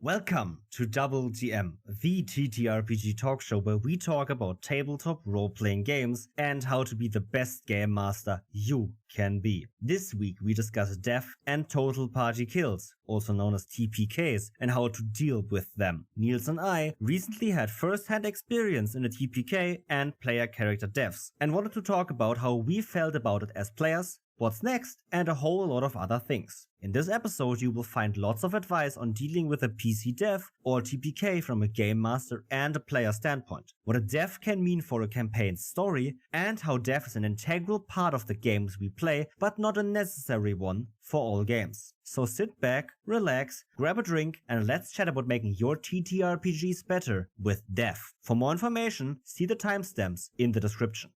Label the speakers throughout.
Speaker 1: Welcome to DoubleDM, the TTRPG talk show where we talk about tabletop role-playing games and how to be the best game master you can be. This week we discuss death and total party kills, also known as TPKs, and how to deal with them. Niels and I recently had first-hand experience in a TPK and player character deaths, and wanted to talk about how we felt about it as players, what's next, and a whole lot of other things. In this episode, you will find lots of advice on dealing with a PC death or TPK from a game master and a player standpoint, what a death can mean for a campaign's story, and how death is an integral part of the games we play, but not a necessary one for all games. So sit back, relax, grab a drink, and let's chat about making your TTRPGs better with death. For more information, see the timestamps in the description.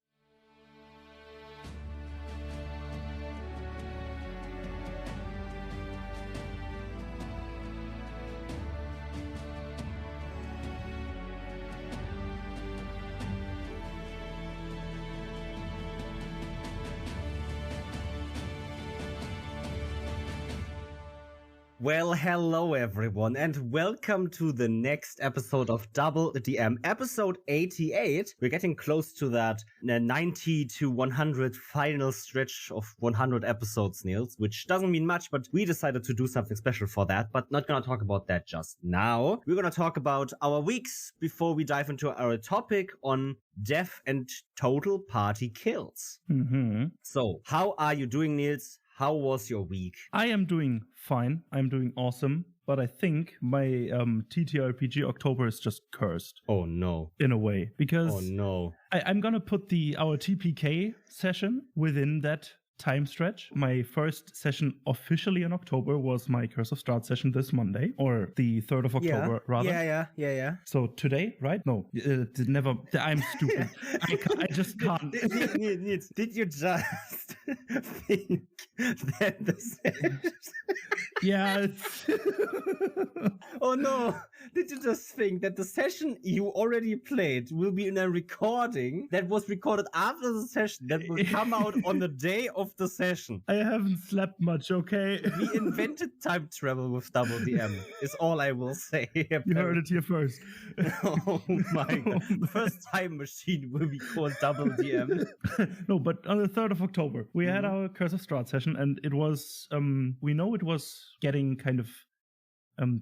Speaker 1: Well, hello everyone, and welcome to the next episode of DoubleDM, episode 88. We're getting close to that 90 to 100 final stretch of 100 episodes, Niels, which doesn't mean much, but we decided to do something special for that, but not gonna talk about that just now. We're gonna talk about our weeks before we dive into our topic on death and total party kills. So, how are you doing, Niels? How was your week?
Speaker 2: I am doing fine. I'm doing awesome. But I think my TTRPG October is just cursed.
Speaker 1: Oh no.
Speaker 2: In a way. Because
Speaker 1: oh no.
Speaker 2: I'm going to put our TPK session within that time stretch. My first session officially in October was my Curse of Strahd session this Monday, or the 3rd of October, rather.
Speaker 1: Yeah.
Speaker 2: So today, right? No, never. I'm stupid. I just can't.
Speaker 1: Did you just think that the session...
Speaker 2: Yeah.
Speaker 1: Oh no. Did you just think that the session you already played will be in a recording that was recorded after the session that will come out on the day of the session?
Speaker 2: I haven't slept much, okay?
Speaker 1: We invented time travel with DoubleDM, is all I will say.
Speaker 2: You heard it here first.
Speaker 1: Oh my god. The first time machine will be called DoubleDM.
Speaker 2: No, but on the 3rd of October, we had our Curse of Strahd session, and it was, we know it was getting kind of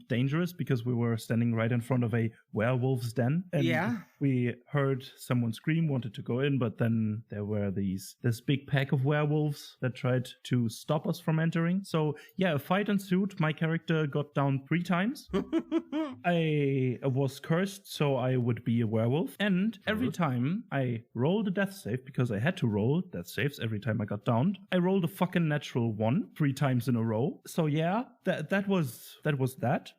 Speaker 2: dangerous because we were standing right in front of a werewolf's den, and we heard someone scream, wanted to go in, but then there were this big pack of werewolves that tried to stop us from entering. So yeah, a fight ensued. My character got down 3 times. I was cursed, so I would be a werewolf, and every time I rolled a death save, because I had to roll death saves every time I got downed, I rolled a fucking natural 1 3 times in a row. So yeah, that was that.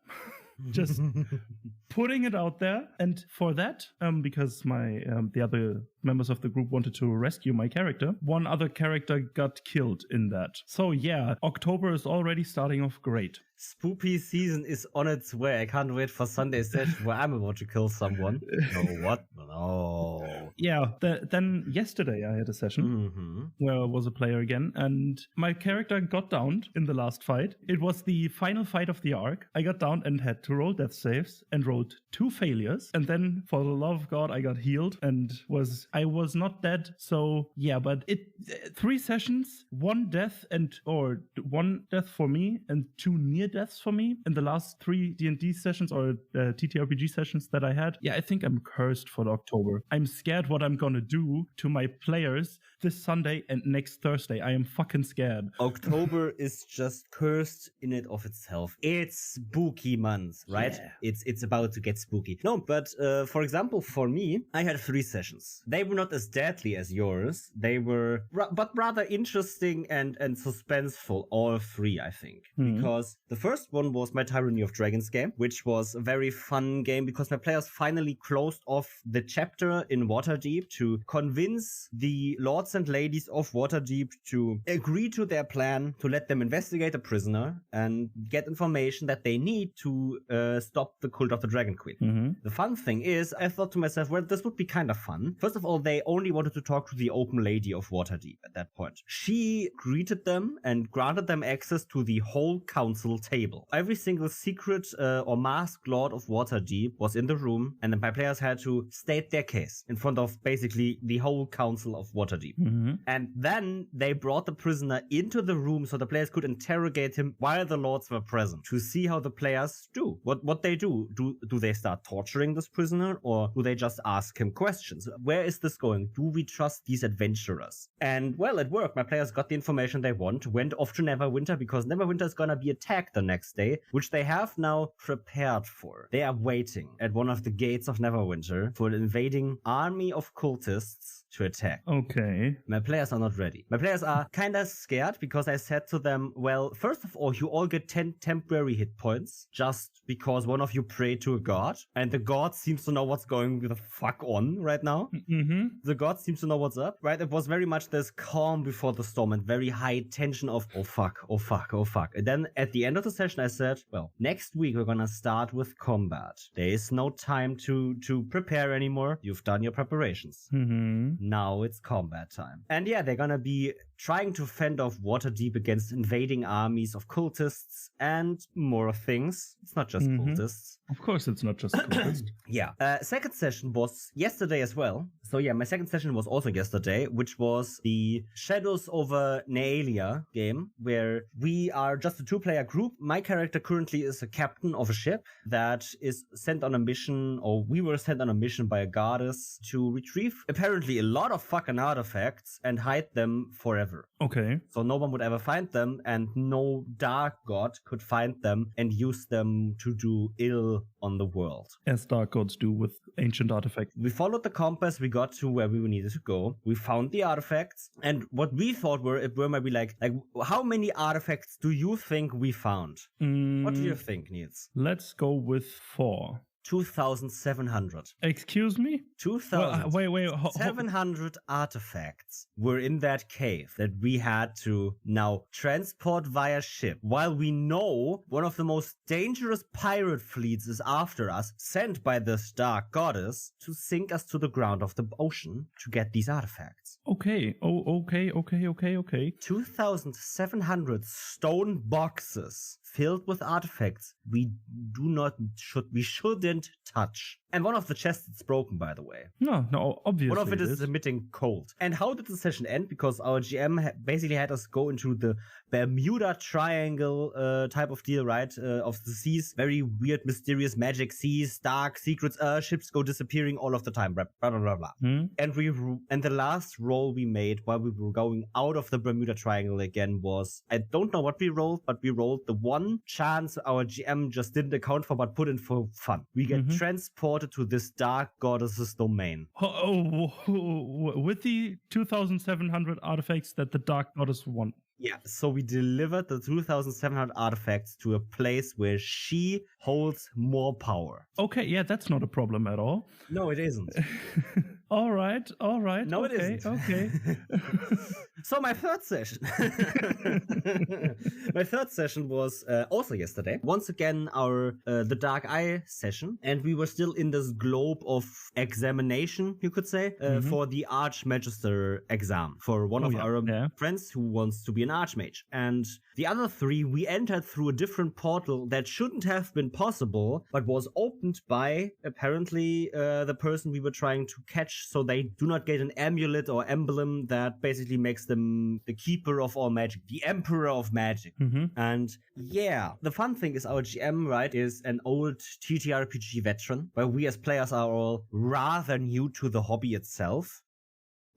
Speaker 2: Just putting it out there. And for that, because my the other members of the group wanted to rescue my character, one other character got killed in that. So yeah, October is already starting off great.
Speaker 1: Spoopy season is on its way. I can't wait for Sunday session where I'm about to kill someone. No, what? No.
Speaker 2: Yeah, then yesterday I had a session where I was a player again, and my character got downed in the last fight. It was the final fight of the arc. I got downed and had to roll death saves and rolled 2 failures. And then, for the love of God, I got healed and I was not dead. So yeah, but 3 sessions, 1 death or 1 death for me and 2 near deaths for me in the last 3 D&D sessions or TTRPG sessions that I had. Yeah, I think I'm cursed for October. I'm scared what I'm gonna do to my players this Sunday and next Thursday. I am fucking scared.
Speaker 1: October is just cursed in it of itself. It's spooky month, right? Yeah. It's about to get spooky. No, but for example, for me, I had 3 sessions. They were not as deadly as yours. They were, but rather interesting and suspenseful, all 3, I think. Because the first one was my Tyranny of Dragons game, which was a very fun game because my players finally closed off the chapter in Waterdeep Waterdeep to convince the lords and ladies of Waterdeep to agree to their plan to let them investigate a prisoner and get information that they need to stop the cult of the Dragon Queen.
Speaker 2: Mm-hmm.
Speaker 1: The fun thing is, I thought to myself, well, this would be kind of fun. First of all, they only wanted to talk to the open lady of Waterdeep at that point. She greeted them and granted them access to the whole council table. Every single secret or masked lord of Waterdeep was in the room, and then my players had to state their case in front of basically the whole council of Waterdeep.
Speaker 2: Mm-hmm.
Speaker 1: And then they brought the prisoner into the room so the players could interrogate him while the lords were present to see how the players do. What they do. Do they start torturing this prisoner, or do they just ask him questions? Where is this going? Do we trust these adventurers? And well, it worked. My players got the information they want, went off to Neverwinter because Neverwinter is gonna be attacked the next day, which they have now prepared for. They are waiting at one of the gates of Neverwinter for an invading army of cultists to attack.
Speaker 2: Okay.
Speaker 1: My players are not ready. My players are kind of scared because I said to them, well, first of all, you all get 10 temporary hit points just because one of you prayed to a god, and the god seems to know what's going the fuck on right now.
Speaker 2: Mm-hmm.
Speaker 1: The god seems to know what's up, right? It was very much this calm before the storm and very high tension of, oh fuck, oh fuck, oh fuck. And then at the end of the session, I said, well, next week we're gonna start with combat. There is no time to prepare anymore. You've done your preparations.
Speaker 2: Mm-hmm.
Speaker 1: Now it's combat time. And yeah, they're gonna be trying to fend off Waterdeep against invading armies of cultists and more things. It's not just cultists.
Speaker 2: Of course, it's not just cultists.
Speaker 1: Yeah. Second session was yesterday as well. So yeah, my second session was also yesterday, which was the Shadows over Nealia game, where we are just a two-player group. My character currently is a captain of a ship that is sent on a mission, or we were sent on a mission by a goddess to retrieve apparently a lot of fucking artifacts and hide them forever.
Speaker 2: Okay.
Speaker 1: So no one would ever find them, and no dark god could find them and use them to do ill on the world.
Speaker 2: As dark gods do with ancient artifacts.
Speaker 1: We followed the compass, we got to where we needed to go. We found the artifacts, and what we thought were maybe like how many artifacts do you think we found? What do you think, Niels?
Speaker 2: Let's go with 4.
Speaker 1: 2,700.
Speaker 2: Excuse me?
Speaker 1: 2,700 artifacts were in that cave that we had to now transport via ship. While we know one of the most dangerous pirate fleets is after us, sent by this dark goddess to sink us to the ground of the ocean to get these artifacts.
Speaker 2: Okay. Oh, okay.
Speaker 1: 2,700 stone boxes filled with artifacts we shouldn't touch. And one of the chests is broken, by the way.
Speaker 2: No, obviously.
Speaker 1: One of it is emitting cold. And how did the session end? Because our GM basically had us go into the Bermuda Triangle type of deal, right? Of the seas. Very weird, mysterious magic seas, dark secrets, ships go disappearing all of the time, blah, blah, blah, blah. And the last roll we made while we were going out of the Bermuda Triangle again was, I don't know what we rolled, but we rolled the one chance our GM just didn't account for, but put in for fun. We get transported to this dark goddess's domain.
Speaker 2: With the 2,700 artifacts that the dark goddess won.
Speaker 1: Yeah, so we delivered the 2,700 artifacts to a place where she holds more power.
Speaker 2: Okay, yeah, that's not a problem at all.
Speaker 1: No, it isn't.
Speaker 2: All right.
Speaker 1: No,
Speaker 2: okay,
Speaker 1: it isn't.
Speaker 2: Okay.
Speaker 1: So my third session. My third session was also yesterday. Once again, the Dark Eye session. And we were still in this globe of examination, you could say, for the Archmagister exam. For one of our friends who wants to be an Archmage. And the other 3, we entered through a different portal that shouldn't have been possible, but was opened by, apparently, the person we were trying to catch, so they do not get an amulet or emblem that basically makes them the keeper of all magic, the emperor of magic. And yeah, the fun thing is our GM, right, is an old TTRPG veteran, where we as players are all rather new to the hobby itself.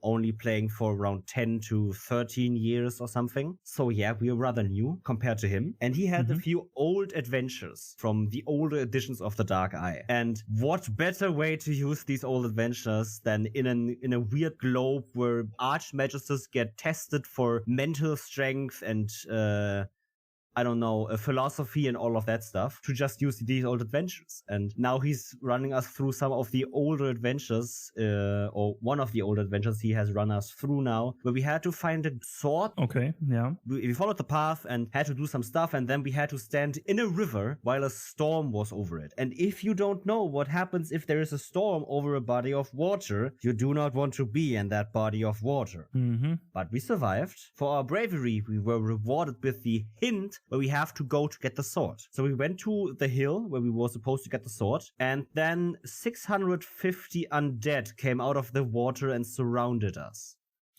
Speaker 1: Only playing for around 10 to 13 years or something. So yeah, we are rather new compared to him. And he had a few old adventures from the older editions of the Dark Eye. And what better way to use these old adventures than in a weird globe where Archmagisters get tested for mental strength and I don't know, a philosophy and all of that stuff to just use these old adventures. And now he's running us through some of the older adventures, or one of the older adventures he has run us through now, where we had to find a sword.
Speaker 2: Okay, yeah.
Speaker 1: We followed the path and had to do some stuff, and then we had to stand in a river while a storm was over it. And if you don't know what happens if there is a storm over a body of water, you do not want to be in that body of water. But we survived. For our bravery, we were rewarded with the hint where we have to go to get the sword. So we went to the hill where we were supposed to get the sword, and then 650 undead came out of the water and surrounded us.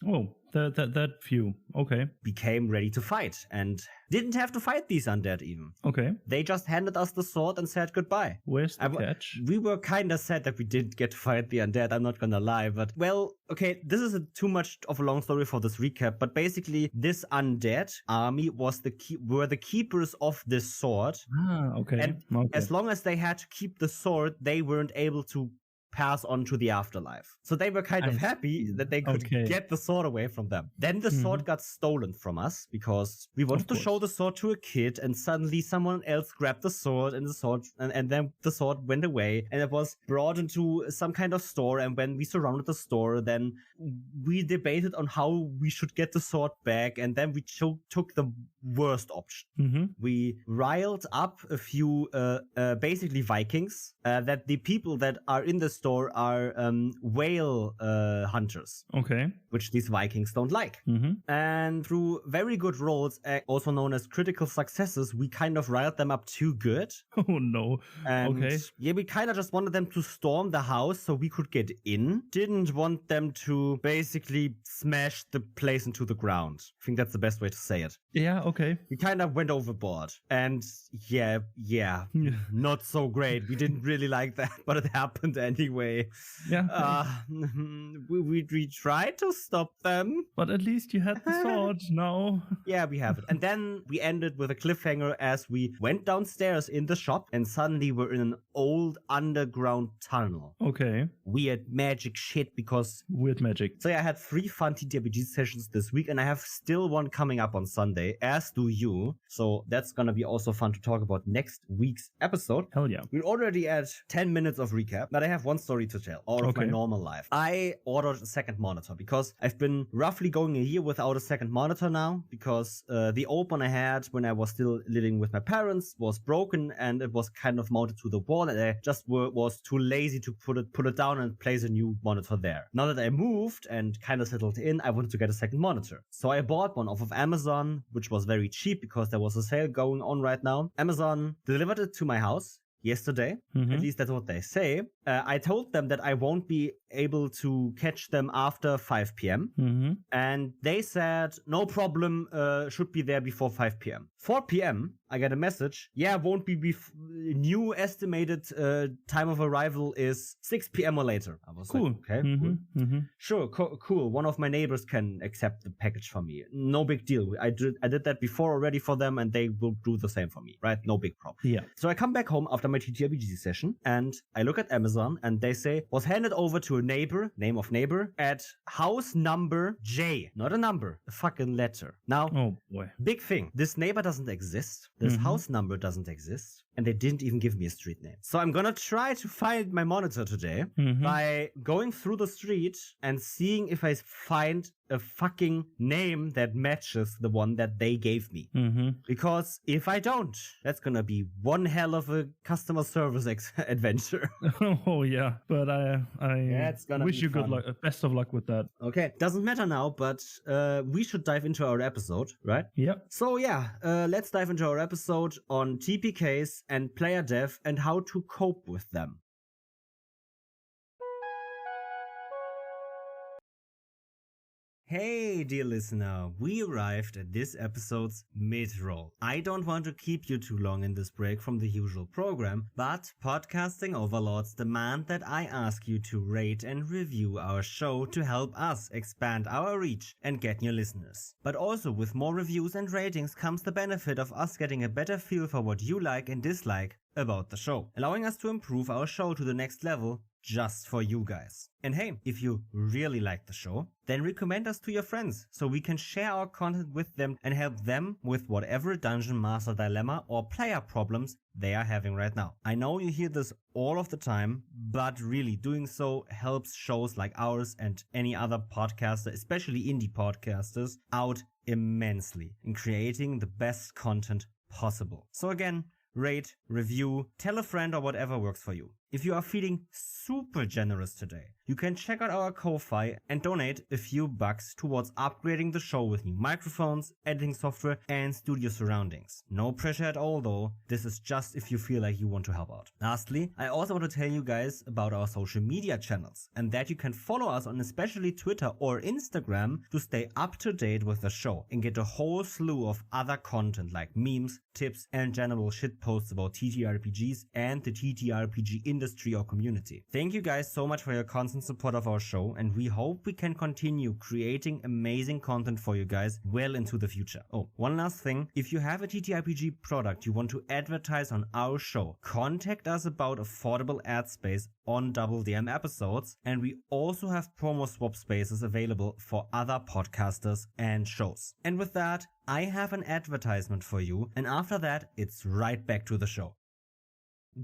Speaker 2: Oh, that few. Okay.
Speaker 1: Became ready to fight and didn't have to fight these undead even.
Speaker 2: Okay.
Speaker 1: They just handed us the sword and said goodbye.
Speaker 2: Where's the catch?
Speaker 1: We were kind of sad that we didn't get to fight the undead, I'm not gonna lie, but well, okay, this is too much of a long story for this recap, but basically this undead army were the keepers of this sword.
Speaker 2: Okay.
Speaker 1: And as long as they had to keep the sword, they weren't able to pass on to the afterlife. So they were kind of happy that they could get the sword away from them. Then the sword got stolen from us because we wanted to show the sword to a kid, and suddenly someone else grabbed the sword and then the sword went away, and it was brought into some kind of store. And when we surrounded the store, then we debated on how we should get the sword back, and then we took the worst option. We riled up a few basically Vikings that the people that are in the store are whale hunters.
Speaker 2: Okay.
Speaker 1: Which these Vikings don't like. And through very good rolls, also known as critical successes, we kind of riled them up too good.
Speaker 2: Oh no.
Speaker 1: And yeah, we kind of just wanted them to storm the house so we could get in. Didn't want them to basically smash the place into the ground. I think that's the best way to say it.
Speaker 2: Yeah, okay.
Speaker 1: We kind of went overboard. And yeah, not so great. We didn't really like that, but it happened anyway.
Speaker 2: Yeah.
Speaker 1: We tried to stop them.
Speaker 2: But at least you had the sword now.
Speaker 1: Yeah, we have it. And then we ended with a cliffhanger as we went downstairs in the shop, and suddenly we're in an old underground tunnel.
Speaker 2: Okay.
Speaker 1: Weird magic shit because...
Speaker 2: Weird magic.
Speaker 1: So yeah, I had 3 fun TTRPG sessions this week, and I have still one coming up on Sunday, as do you. So that's gonna be also fun to talk about next week's episode.
Speaker 2: Hell yeah.
Speaker 1: We're already at 10 minutes of recap, but I have one story to tell out of my normal life. I ordered a second monitor because I've been roughly going a year without a second monitor now, because the old one I had when I was still living with my parents was broken, and it was kind of mounted to the wall, and I just was too lazy to put it down and place a new monitor there. Now that I moved and kind of settled in, I wanted to get a second monitor. So I bought one off of Amazon, which was very cheap because there was a sale going on right now. Amazon delivered it to my house yesterday. At least that's what they say. I told them that I won't be able to catch them after 5 p.m. And they said, no problem, should be there before 5 p.m. 4 p.m., I get a message, yeah, won't be new estimated time of arrival is 6 p.m. or later. I was like, okay, cool. Sure, cool. One of my neighbors can accept the package for me. No big deal. I did that before already for them, and they will do the same for me, right? No big problem.
Speaker 2: Yeah.
Speaker 1: So I come back home after my TTRPG session, and I look at Amazon, and they say, was handed over to a neighbor, name of neighbor, at house number J. Not a number, a fucking letter. Now,
Speaker 2: oh boy,
Speaker 1: big thing. This neighbor doesn't exist. This house number doesn't exist. And they didn't even give me a street name. So I'm gonna try to find my monitor today by going through the street and seeing if I find a fucking name that matches the one that they gave me. Because if I don't, that's gonna be one hell of a customer service adventure.
Speaker 2: Oh yeah, but I wish you good luck, best of luck with that.
Speaker 1: Okay, doesn't matter now, but we should dive into our episode, right?
Speaker 2: Yep.
Speaker 1: So yeah, let's dive into our episode on TPKs and player dev and how to cope with them. Hey dear listener, we arrived at this episode's mid-roll. I don't want to keep you too long in this break from the usual program, but podcasting overlords demand that I ask you to rate and review our show to help us expand our reach and get new listeners. But also with more reviews and ratings comes the benefit of us getting a better feel for what you like and dislike about the show, allowing us to improve our show to the next level just for you guys. And hey, if you really like the show, then recommend us to your friends so we can share our content with them and help them with whatever dungeon master dilemma or player problems they are having right now. I know you hear this all of the time, but really doing so helps shows like ours and any other podcaster, especially indie podcasters, out immensely in creating the best content possible. So again, rate, review, tell a friend or whatever works for you. If you are feeling super generous today, you can check out our Ko-Fi and donate a few bucks towards upgrading the show with new microphones, editing software, and studio surroundings. No pressure at all though, this is just if you feel like you want to help out. Lastly, I also want to tell you guys about our social media channels and that you can follow us on especially Twitter or Instagram to stay up to date with the show and get a whole slew of other content like memes, tips, and general shitposts about TTRPGs and the TTRPG industry or community. Thank you guys so much for your constant support of our show, and we hope we can continue creating amazing content for you guys well into the future. Oh, one last thing. If you have a TTRPG product you want to advertise on our show, contact us about affordable ad space on DoubleDM episodes, and we also have promo swap spaces available for other podcasters and shows. And with that, I have an advertisement for you, and after that, it's right back to the show.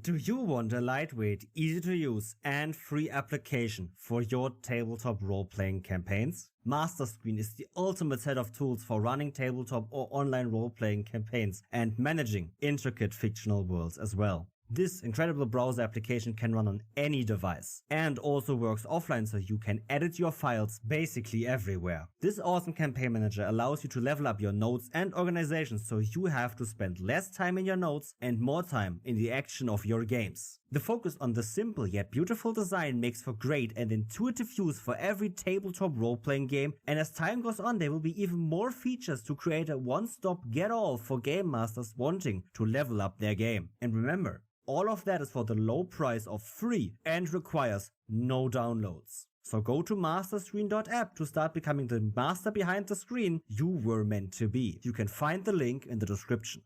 Speaker 1: Do you want a lightweight, easy to use and free application for your tabletop role-playing campaigns? MasterScreen is the ultimate set of tools for running tabletop or online role-playing campaigns and managing intricate fictional worlds as well. This incredible browser application can run on any device and also works offline, so you can edit your files basically everywhere. This awesome campaign manager allows you to level up your notes and organization, so you have to spend less time in your notes and more time in the action of your games. The focus on the simple yet beautiful design makes for great and intuitive use for every tabletop role-playing game, and as time goes on there will be even more features to create a one-stop get-all for game masters wanting to level up their game. And remember, all of that is for the low price of free and requires no downloads. So go to masterscreen.app to start becoming the master behind the screen you were meant to be. You can find the link in the description.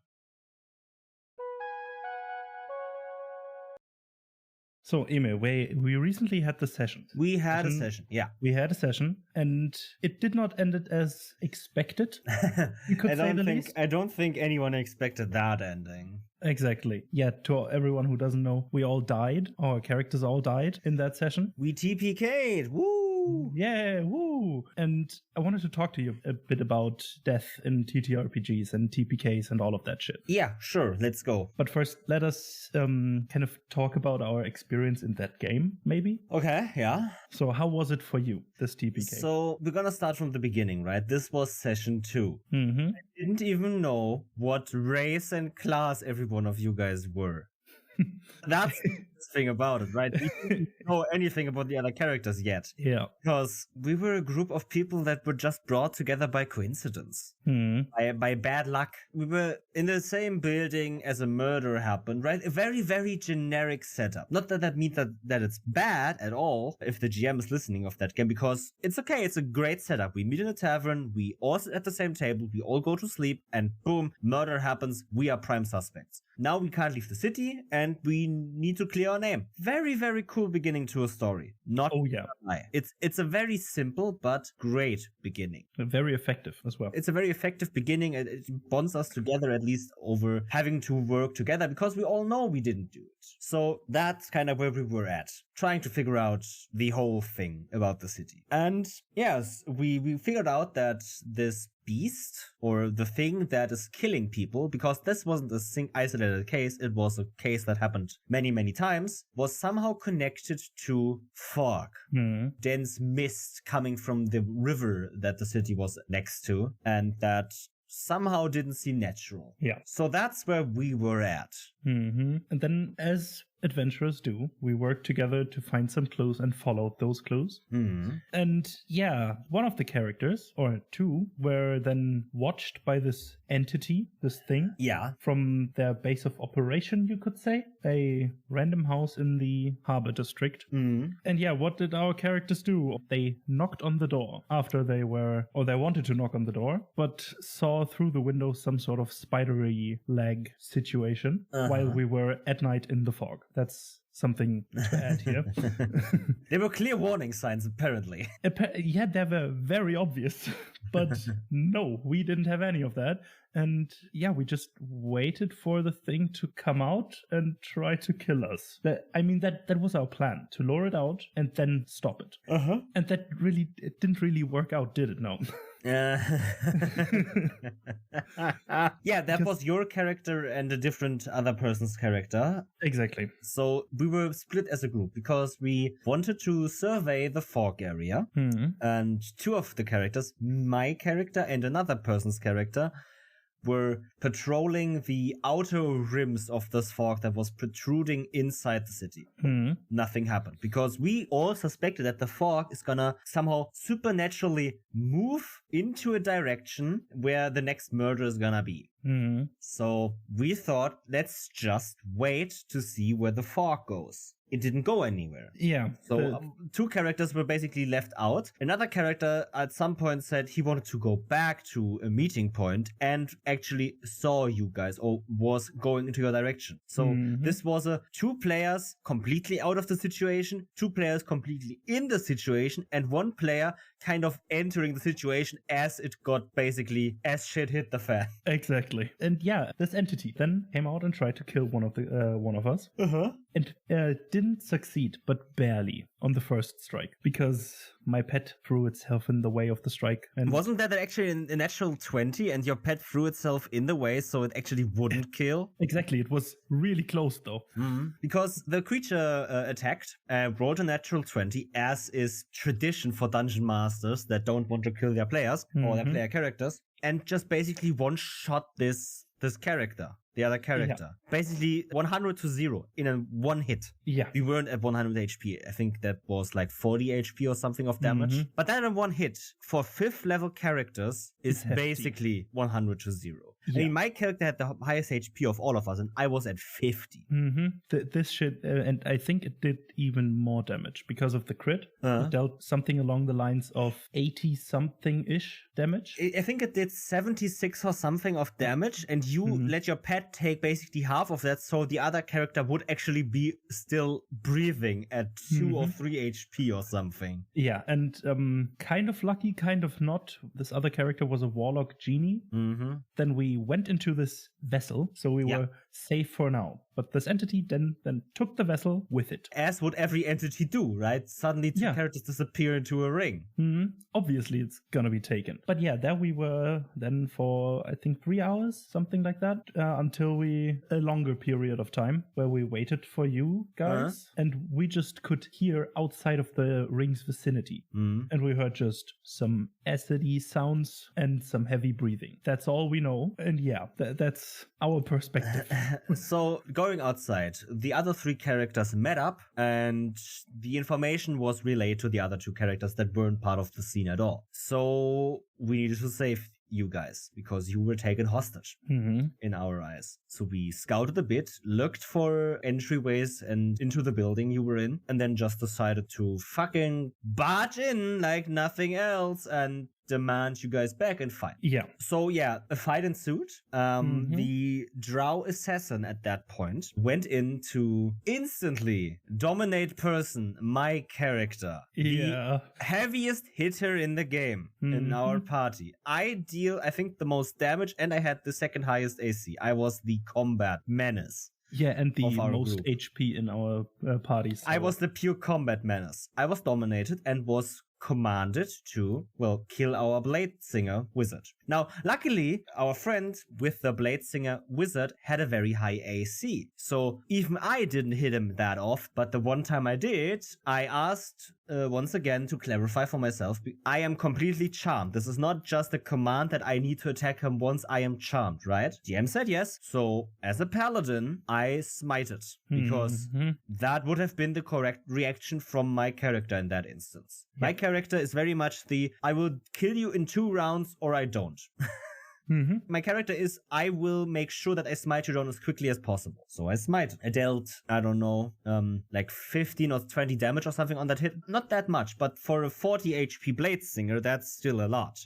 Speaker 2: So, Emil, we recently had the session.
Speaker 1: We had a session, yeah.
Speaker 2: We had a session, and it did not end it as expected. You could say the least.
Speaker 1: I don't think anyone expected that ending.
Speaker 2: Exactly. Yeah, to everyone who doesn't know, we all died. Our characters all died in that session.
Speaker 1: We TPK'd. Woo!
Speaker 2: Yeah, woo! And I wanted to talk to you a bit about death in TTRPGs and TPKs and all of that shit.
Speaker 1: Yeah, sure. Let's go.
Speaker 2: But first, let us kind of talk about our experience in that game, maybe?
Speaker 1: Okay, yeah.
Speaker 2: So how was it for you, this TPK?
Speaker 1: So we're gonna start from the beginning, right? This was session 2.
Speaker 2: Mm-hmm.
Speaker 1: I didn't even know what race and class every one of you guys were. That's the thing about it, right? We didn't know anything about the other characters yet.
Speaker 2: Yeah.
Speaker 1: Because we were a group of people that were just brought together by coincidence. By bad luck. We were in the same building as a murder happened, right? A very, very generic setup. Not that that means that it's bad at all, if the GM is listening of that game, because it's okay, it's a great setup. We meet in a tavern, we all sit at the same table, we all go to sleep, and boom, murder happens, we are prime suspects. Now we can't leave the city, and we need to clear our name. Very, very cool beginning to a story. It's a very simple but great beginning.
Speaker 2: Very effective as well.
Speaker 1: It's a very effective beginning. It bonds us together, at least over having to work together, because we all know we didn't do it. So that's kind of where we were at, trying to figure out the whole thing about the city. And yes, we figured out that this beast, or the thing that is killing people, because this wasn't a isolated case, it was a case that happened many, many times, was somehow connected to fog. Dense mist coming from the river that the city was next to, and that somehow didn't seem natural.
Speaker 2: Yeah.
Speaker 1: So that's where we were at.
Speaker 2: And then, as adventurers do, we worked together to find some clues and followed those clues. And yeah, one of the characters, or two, were then watched by this entity, this thing.
Speaker 1: Yeah.
Speaker 2: From their base of operation, you could say. A random house in the harbor district. And yeah, what did our characters do? They knocked on the door after they wanted to knock on the door, but saw through the window some sort of spidery leg situation while we were at night in the fog. That's something to add here.
Speaker 1: There were clear warning signs, apparently.
Speaker 2: Yeah, they were very obvious. But no, we didn't have any of that. And yeah, we just waited for the thing to come out and try to kill us. That was our plan, to lure it out and then stop it.
Speaker 1: Uh-huh.
Speaker 2: And it didn't really work out, did it? No.
Speaker 1: Yeah, that was your character and a different other person's character.
Speaker 2: Exactly.
Speaker 1: So we were split as a group because we wanted to survey the fog area.
Speaker 2: Mm-hmm.
Speaker 1: And two of the characters, my character and another person's character, were patrolling the outer rims of this fog that was protruding inside the city.
Speaker 2: Mm-hmm.
Speaker 1: Nothing happened because we all suspected that the fog is gonna somehow supernaturally move into a direction where the next murder is gonna be.
Speaker 2: Mm-hmm.
Speaker 1: So we thought, let's just wait to see where the fog goes. It didn't go anywhere.
Speaker 2: Yeah.
Speaker 1: So two characters were basically left out. Another character at some point said he wanted to go back to a meeting point and actually saw you guys or was going into your direction. So this was a 2 players completely out of the situation, 2 players completely in the situation, and 1 player kind of entering the situation as it got basically as shit hit the fan.
Speaker 2: Exactly. And yeah, this entity then came out and tried to kill one of us.
Speaker 1: Uh-huh.
Speaker 2: And didn't succeed, but barely on the first strike, because my pet threw itself in the way of the strike. And
Speaker 1: wasn't that actually a natural 20 and your pet threw itself in the way so it actually wouldn't kill?
Speaker 2: Exactly. It was really close though.
Speaker 1: Mm-hmm. Because the creature attacked, rolled a natural 20, as is tradition for dungeon masters that don't want to kill their players or their player characters, and just basically one-shot this character. The other character. Yeah. Basically 100 to 0 in a 1 hit.
Speaker 2: Yeah.
Speaker 1: We weren't at 100 HP. I think that was like 40 HP or something of damage. But that in 1 hit for 5th level characters is basically 100 to 0. Yeah. I mean, my character had the highest HP of all of us, and I was at 50.
Speaker 2: This shit, and I think it did even more damage because of the crit. It dealt something along the lines of 80-something-ish damage.
Speaker 1: I think it did 76 or something of damage, and you let your pet take basically half of that, so the other character would actually be still breathing at 2 or 3 HP or something.
Speaker 2: Yeah, and kind of lucky, kind of not. This other character was a warlock genie. Then we went into this vessel, so we were safe for now. But this entity then took the vessel with it.
Speaker 1: As would every entity do, right? Suddenly 2 characters disappear into a ring.
Speaker 2: Obviously, it's gonna be taken. But yeah, there we were then for, I think, 3 hours, something like that, until a longer period of time where we waited for you guys. And we just could hear outside of the ring's vicinity. And we heard just some acidy sounds and some heavy breathing. That's all we know. And yeah, that's our perspective.
Speaker 1: So going outside, the other 3 characters met up and the information was relayed to the other 2 characters that weren't part of the scene at all. So we needed to save you guys because you were taken hostage in our eyes. So we scouted a bit, looked for entryways and into the building you were in, and then just decided to fucking barge in like nothing else and demand you guys back and fight.
Speaker 2: Yeah.
Speaker 1: So yeah, a fight ensued. The drow assassin at that point went in to instantly dominate person, my character. The heaviest hitter in the game in our party. I deal, I think, the most damage and I had the 2nd highest AC. I was the combat menace.
Speaker 2: Yeah, and the most group. HP in our party. So.
Speaker 1: I was the pure combat menace. I was dominated and was commanded to, kill our Bladesinger wizard. Now, luckily, our friend with the Bladesinger wizard had a very high AC. So even I didn't hit him that off, but the one time I did, I asked once again to clarify for myself, I am completely charmed. This is not just a command that I need to attack him once I am charmed, right? GM said yes. So as a paladin, I smited because that would have been the correct reaction from my character in that instance. My character is very much I will kill you in 2 rounds or I don't. My character is, I will make sure that I smite you down as quickly as possible. So I smite. I dealt, I don't know, like 15 or 20 damage or something on that hit. Not that much, but for a 40 HP Bladesinger, that's still a lot.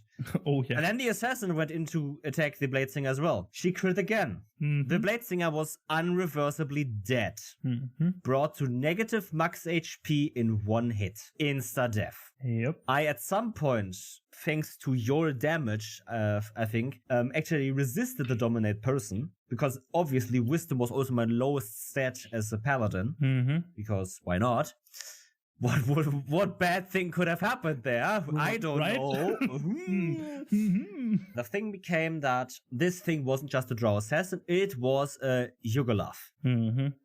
Speaker 2: Oh, yeah.
Speaker 1: And then the assassin went in to attack the Bladesinger as well. She crit again. The Bladesinger was unreversibly dead. Brought to negative max HP in one hit. Insta death.
Speaker 2: Yep.
Speaker 1: I, at some point, thanks to your damage, I think, actually resisted the dominate person. Because obviously wisdom was also my lowest stat as a paladin. Because why not? What bad thing could have happened there? I don't know. The thing became that this thing wasn't just a drow assassin, it was a Yugolath.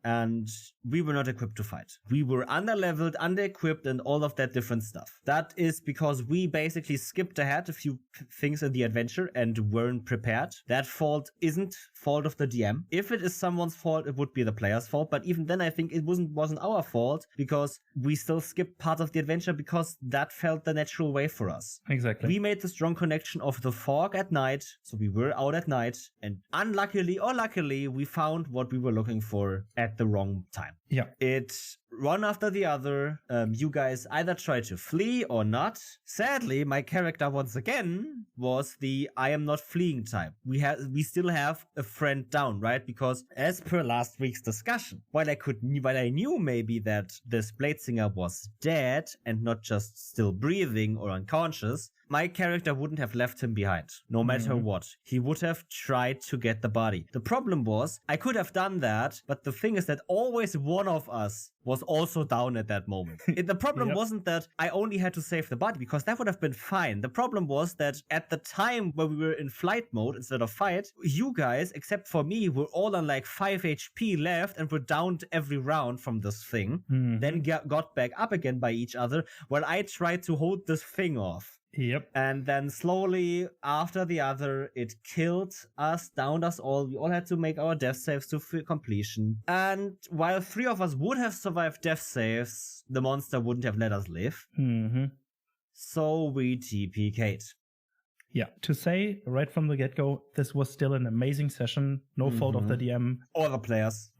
Speaker 1: And we were not equipped to fight. We were under-leveled, under-equipped, and all of that different stuff. That is because we basically skipped ahead a few things in the adventure and weren't prepared. That fault isn't fault of the DM. If it is someone's fault, it would be the player's fault. But even then, I think it wasn't our fault because we still skipped part of the adventure because that felt the natural way for us.
Speaker 2: Exactly.
Speaker 1: We made the strong connection of the fog at night, so we were out at night, and unluckily or luckily, we found what we were looking for at the wrong time.
Speaker 2: Yeah.
Speaker 1: It one after the other, you guys either tried to flee or not. Sadly, my character once again was the I am not fleeing type. We still have a friend down, right? Because as per last week's discussion, while I knew maybe that this Bladesinger was dead and not just still breathing or unconscious, my character wouldn't have left him behind, no matter what. He would have tried to get the body. The problem was, I could have done that, but the thing is that always one of us was also down at that moment. The problem wasn't that I only had to save the body, because that would have been fine. The problem was that at the time when we were in flight mode instead of fight, you guys, except for me, were all on like 5 HP left and were downed every round from this thing. Then got back up again by each other while I tried to hold this thing off.
Speaker 2: Yep.
Speaker 1: And then slowly, after the other, it killed us, downed us all. We all had to make our death saves to completion. And while 3 of us would have survived death saves, the monster wouldn't have let us live. So we TPK'd.
Speaker 2: Yeah, to say right from the get-go, this was still an amazing session. No fault of the DM.
Speaker 1: Or the players.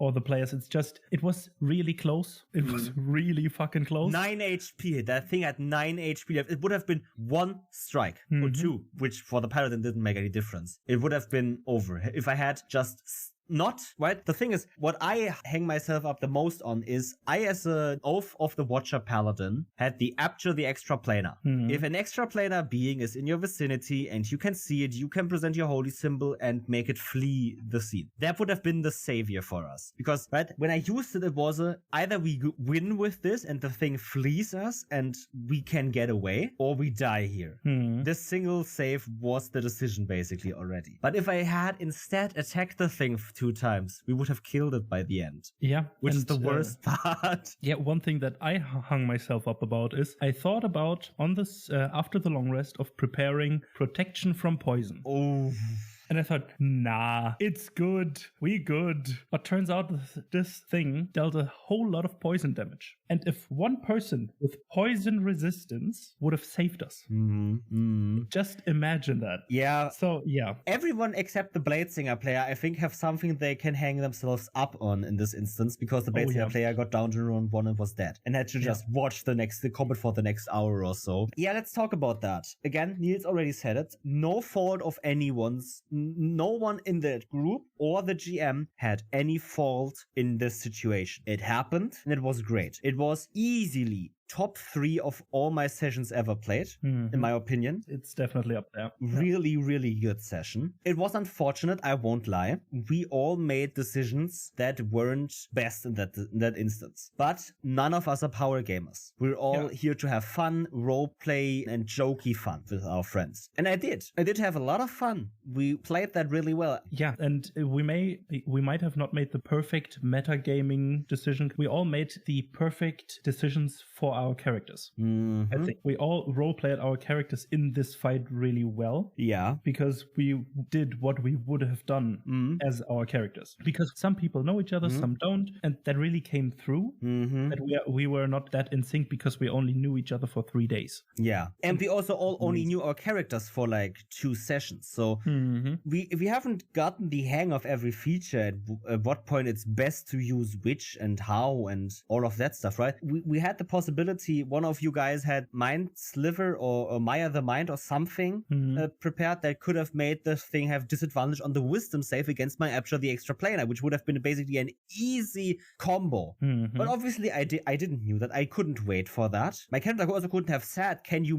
Speaker 2: It's just, it was really close. It was really fucking close.
Speaker 1: 9 HP. That thing had 9 HP left. It would have been 1 strike or 2, which for the paladin didn't make any difference. It would have been over. If I had just not, right? The thing is, what I hang myself up the most on is I, as an Oath of the Watcher paladin, had the Abjure the Extraplanar. If an extraplanar being is in your vicinity and you can see it, you can present your holy symbol and make it flee the scene. That would have been the savior for us. Because, right, when I used it, it was either we win with this and the thing flees us and we can get away, or we die here. This single save was the decision basically already. But if I had instead attacked the thing 2 times, we would have killed it by the end.
Speaker 2: Yeah.
Speaker 1: Which is the worst part.
Speaker 2: Yeah, one thing that I hung myself up about is I thought about on this, after the long rest, of preparing protection from poison.
Speaker 1: Oh.
Speaker 2: And I thought, nah, it's good. We good. But turns out this thing dealt a whole lot of poison damage. And if one person with poison resistance would have saved us, just imagine that.
Speaker 1: Yeah.
Speaker 2: So, yeah.
Speaker 1: Everyone except the Bladesinger player, I think, have something they can hang themselves up on in this instance, because the Bladesinger player got down to round 1 and was dead. And had to just watch the combat for the next hour or so. Yeah, let's talk about that. Again, Niels already said it. No fault of anyone's. No one in the group or the GM had any fault in this situation. It happened and it was great. It was easily top 3 of all my sessions ever played, in my opinion.
Speaker 2: It's definitely up there.
Speaker 1: Really, really good session. It was unfortunate, I won't lie. We all made decisions that weren't best in that instance. But none of us are power gamers. We're all here to have fun, role play, and jokey fun with our friends. And I did. I did have a lot of fun. We played that really well.
Speaker 2: Yeah, and we might have not made the perfect metagaming decision. We all made the perfect decisions for our characters.
Speaker 1: Mhm.
Speaker 2: I think we all role-played our characters in this fight really well.
Speaker 1: Yeah.
Speaker 2: Because we did what we would have done as our characters. Because some people know each other, some don't. And that really came through. That we were not that in sync because we only knew each other for 3 days.
Speaker 1: Yeah. And we also all only knew our characters for like 2 sessions. So we haven't gotten the hang of every feature, at what point it's best to use which and how and all of that stuff, right? We had the possibility, one of you guys had Mind Sliver or Maya the Mind or something prepared that could have made the thing have disadvantage on the wisdom save against my Abjure the Extra Planar, which would have been basically an easy combo. But obviously I didn't knew that. I couldn't wait for that. My character also couldn't have said, can you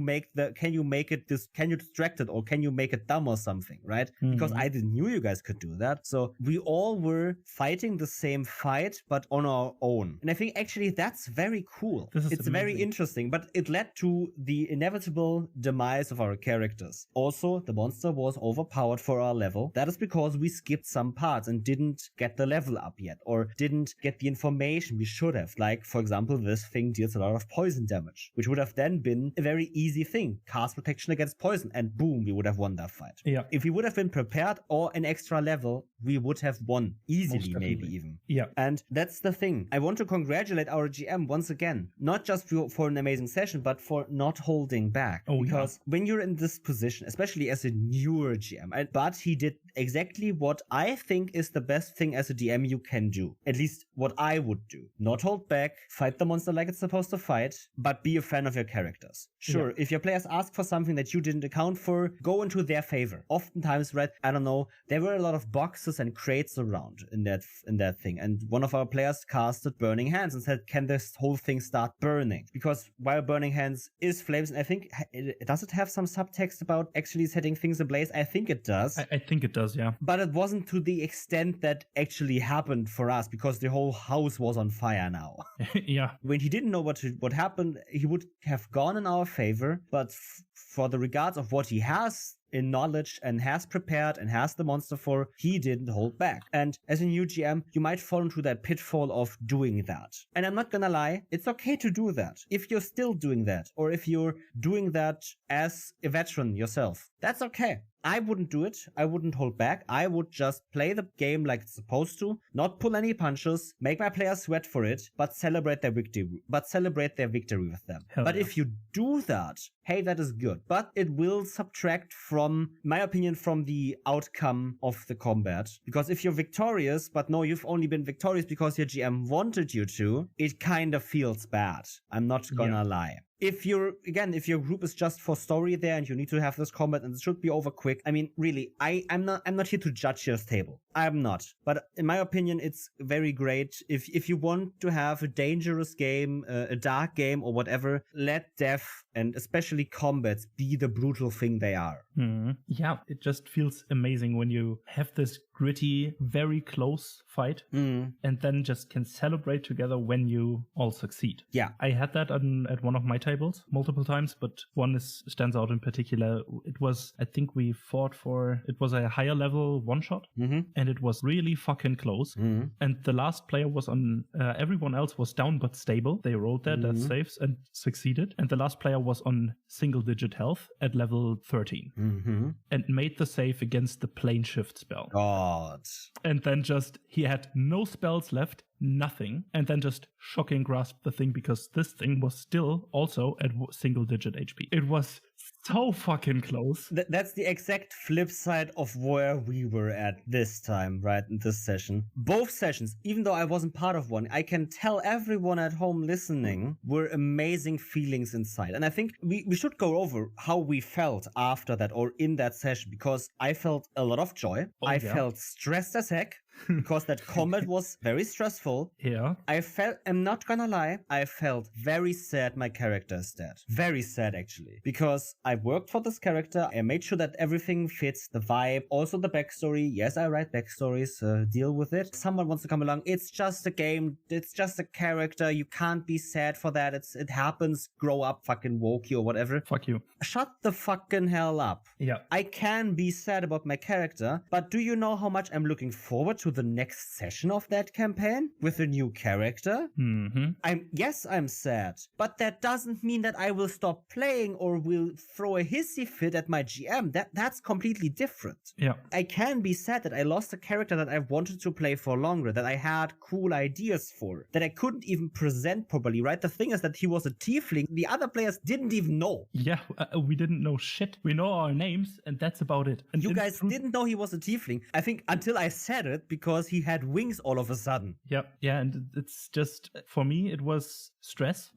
Speaker 1: distract it or can you make it dumb or something, right? Because I didn't knew you guys could do that. So we all were fighting the same fight, but on our own. And I think actually that's very cool. It's very interesting, but it led to the inevitable demise of our characters. Also, the monster was overpowered for our level. That is because we skipped some parts and didn't get the level up yet, or didn't get the information we should have. Like, for example, this thing deals a lot of poison damage, which would have then been a very easy thing. Cast protection against poison, and boom, we would have won that fight.
Speaker 2: Yeah.
Speaker 1: If we would have been prepared or an extra level, we would have won easily, maybe even.
Speaker 2: Yeah.
Speaker 1: And that's the thing. I want to congratulate our GM once again, not just for an amazing session, but for not holding back. Because when you're in this position, especially as a newer GM, but he did exactly what I think is the best thing as a DM you can do. At least what I would do. Not hold back, fight the monster like it's supposed to fight, but be a fan of your characters. Sure, if your players ask for something that you didn't account for, go into their favor. Oftentimes, right, I don't know, there were a lot of boxes and crates around in that thing. And one of our players casted Burning Hands and said, can this whole thing start burning? Because while Burning Hands is flames, and I think, does it have some subtext about actually setting things ablaze? I think it does.
Speaker 2: I think it does, yeah.
Speaker 1: But it wasn't to the extent that actually happened for us, because the whole house was on fire now.
Speaker 2: Yeah.
Speaker 1: When he didn't know what happened, he would have gone in our favor, but for the regards of what he has in knowledge and has prepared and has the monster for, he didn't hold back. And as a new GM, you might fall into that pitfall of doing that. And I'm not gonna lie, it's okay to do that. If you're still doing that, or if you're doing that as a veteran yourself, that's okay. I wouldn't do it. I wouldn't hold back. I would just play the game like it's supposed to, not pull any punches, make my players sweat for it, but celebrate their victory with them. But if you do that, hey, that is good. But it will subtract from, my opinion, from the outcome of the combat. Because if you're victorious, but no, you've only been victorious because your GM wanted you to, it kind of feels bad. I'm not gonna lie. If your group is just for story there and you need to have this combat and it should be over quick, I mean, really, I'm not here to judge your table. I'm not. But in my opinion, it's very great. If you want to have a dangerous game, a dark game or whatever, let death and especially combats be the brutal thing they are.
Speaker 2: Yeah, it just feels amazing when you have this gritty, very close fight and then just can celebrate together when you all succeed.
Speaker 1: Yeah.
Speaker 2: I had that at one of my tables multiple times, but one stands out in particular. It was, I think we fought for, it was a higher level one shot and it was really fucking close. And the last player was on, everyone else was down but stable. They rolled their death saves and succeeded. And the last player was on single digit health at level 13 and made the save against the plane shift spell.
Speaker 1: God.
Speaker 2: And then he had no spells left, nothing, and then just shocking grasped the thing because this thing was still also at single digit HP. It was so fucking close.
Speaker 1: That's the exact flip side of where we were at this time, right, in this session. Both sessions, even though I wasn't part of one, I can tell everyone at home listening were amazing feelings inside. And I think we should go over how we felt after that or in that session, because I felt a lot of joy. I felt stressed as heck. Because that combat was very stressful.
Speaker 2: Yeah.
Speaker 1: I'm not gonna lie, I felt very sad my character is dead. Very sad, actually. Because I worked for this character, I made sure that everything fits the vibe, also the backstory. Yes, I write backstories, deal with it. Someone wants to come along, it's just a game, it's just a character, you can't be sad for that, it happens, grow up, fucking wokey or whatever.
Speaker 2: Fuck you.
Speaker 1: Shut the fucking hell up.
Speaker 2: Yeah.
Speaker 1: I can be sad about my character, but do you know how much I'm looking forward to to the next session of that campaign with a new character, I'm sad, but that doesn't mean that I will stop playing or will throw a hissy fit at my GM. That's completely different.
Speaker 2: Yeah.
Speaker 1: I can be sad that I lost a character that I wanted to play for longer, that I had cool ideas for, that I couldn't even present properly, right? The thing is that he was a tiefling. The other players didn't even know.
Speaker 2: Yeah, we didn't know shit. We know our names, and that's about it. And
Speaker 1: you guys didn't know he was a tiefling, I think, until I said it, because he had wings all of a sudden.
Speaker 2: Yep. Yeah, and it's just, for me, it was stress,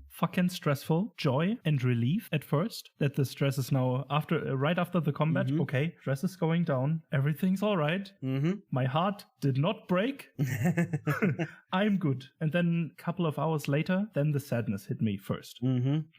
Speaker 2: fucking stressful, joy and relief at first, that the stress is now right after the combat. Okay, stress is going down, everything's all right. My heart did not break. I'm good. And then a couple of hours later, then the sadness hit me first,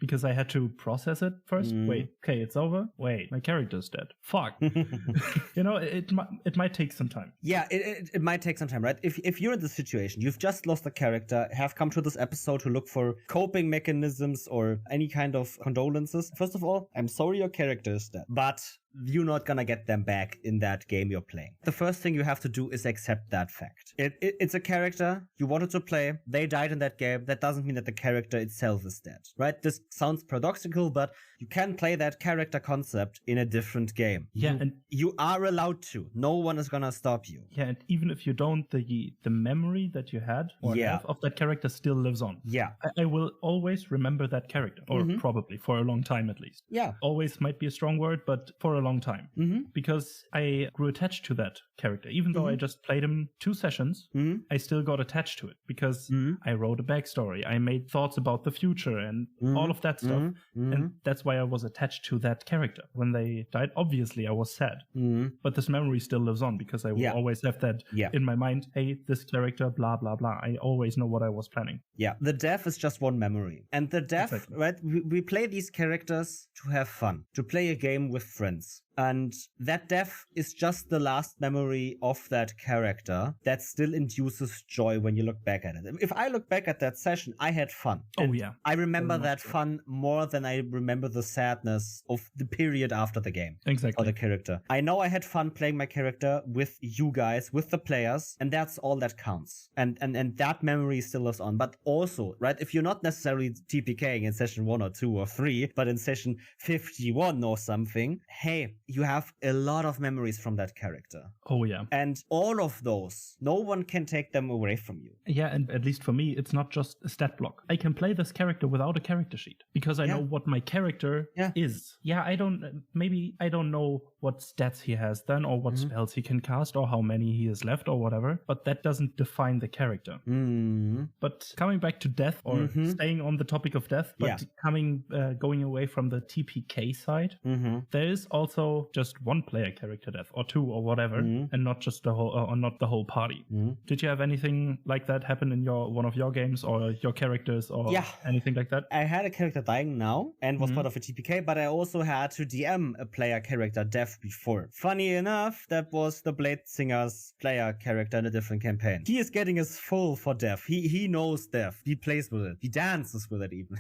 Speaker 2: because I had to process it first. Wait, okay, it's over. Wait, my character's dead. Fuck. You know, it might take some time.
Speaker 1: Yeah, it might take some time, right? If you're in this situation, you've just lost a character, have come to this episode to look for coping mechanisms or any kind of condolences. First of all, I'm sorry your character is dead, but you're not gonna get them back in that game you're playing. The first thing you have to do is accept that fact. It's a character you wanted to play. They died in that game. That doesn't mean that the character itself is dead, right? This sounds paradoxical, but you can play that character concept in a different game.
Speaker 2: Yeah, and
Speaker 1: you are allowed to. No one is gonna stop you.
Speaker 2: Yeah, and even if you don't, the memory that you had or have of that character still lives on.
Speaker 1: Yeah.
Speaker 2: I will always remember that character, or probably for a long time at least.
Speaker 1: Yeah.
Speaker 2: Always might be a strong word, but for a long time. Because I grew attached to that character. Even though I just played him 2 sessions, I still got attached to it because I wrote a backstory. I made thoughts about the future and all of that stuff. And that's why I was attached to that character. When they died, obviously I was sad. But this memory still lives on because I will always have that in my mind. Hey, this character, blah, blah, blah. I always know what I was planning.
Speaker 1: Yeah, the death is just one memory. And the death, right? We play these characters to have fun, to play a game with friends. And that death is just the last memory of that character that still induces joy when you look back at it. If I look back at that session, I had fun.
Speaker 2: Oh, yeah.
Speaker 1: I remember that fun more than I remember the sadness of the period after the game.
Speaker 2: Exactly.
Speaker 1: Or the character. I know I had fun playing my character with you guys, with the players, and that's all that counts. And that memory still lives on. But also, right, if you're not necessarily TPKing in session 1 or 2 or 3, but in session 51 or something, hey, you have a lot of memories from that character.
Speaker 2: Oh, yeah.
Speaker 1: And all of those, no one can take them away from you.
Speaker 2: Yeah, and at least for me, it's not just a stat block. I can play this character without a character sheet because I know what my character is. Yeah, I don't know what stats he has then or what spells he can cast or how many he has left or whatever, but that doesn't define the character. But coming back to death or staying on the topic of death, but going away from the TPK side, there is also just one player character death or 2 or whatever, and not just the whole or not the whole party. Did you have anything like that happen in one of your games or your characters or anything like that?
Speaker 1: I had a character dying now and was part of a TPK, but I also had to DM a player character death before. Funny enough, that was the Blade Singer's player character in a different campaign. He is getting his full for death. He knows death. He plays with it. He dances with it even.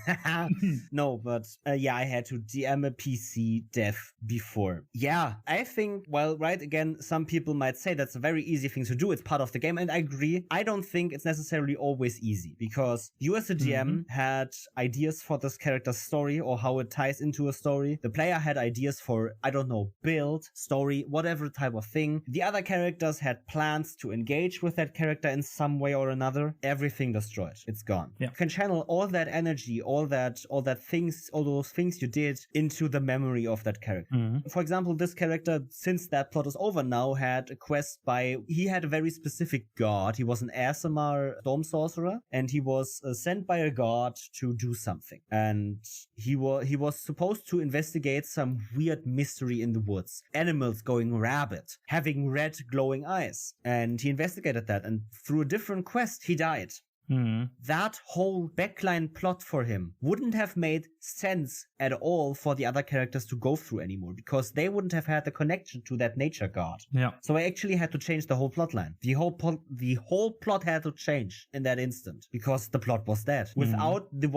Speaker 1: No, but I had to DM a PC death before. Yeah, I think, well, right, again, some people might say that's a very easy thing to do. It's part of the game, and I agree. I don't think it's necessarily always easy, because you as a GM had ideas for this character's story or how it ties into a story. The player had ideas for, I don't know, build, story, whatever type of thing. The other characters had plans to engage with that character in some way or another. Everything destroyed. It's gone. Yeah. You can channel all that energy, all those things you did into the memory of that character. For example, this character, since that plot is over now, had a quest he had a very specific god. He was an Aasimar storm sorcerer, and he was sent by a god to do something. And he was supposed to investigate some weird mystery in the woods. Animals going rabid, having red glowing eyes. And he investigated that, and through a different quest, he died. that whole backline plot for him wouldn't have made sense at all for the other characters to go through anymore, because they wouldn't have had the connection to that nature god.
Speaker 2: Yeah.
Speaker 1: So I actually had to change the whole plot line. The whole plot had to change in that instant, because the plot was dead. Without the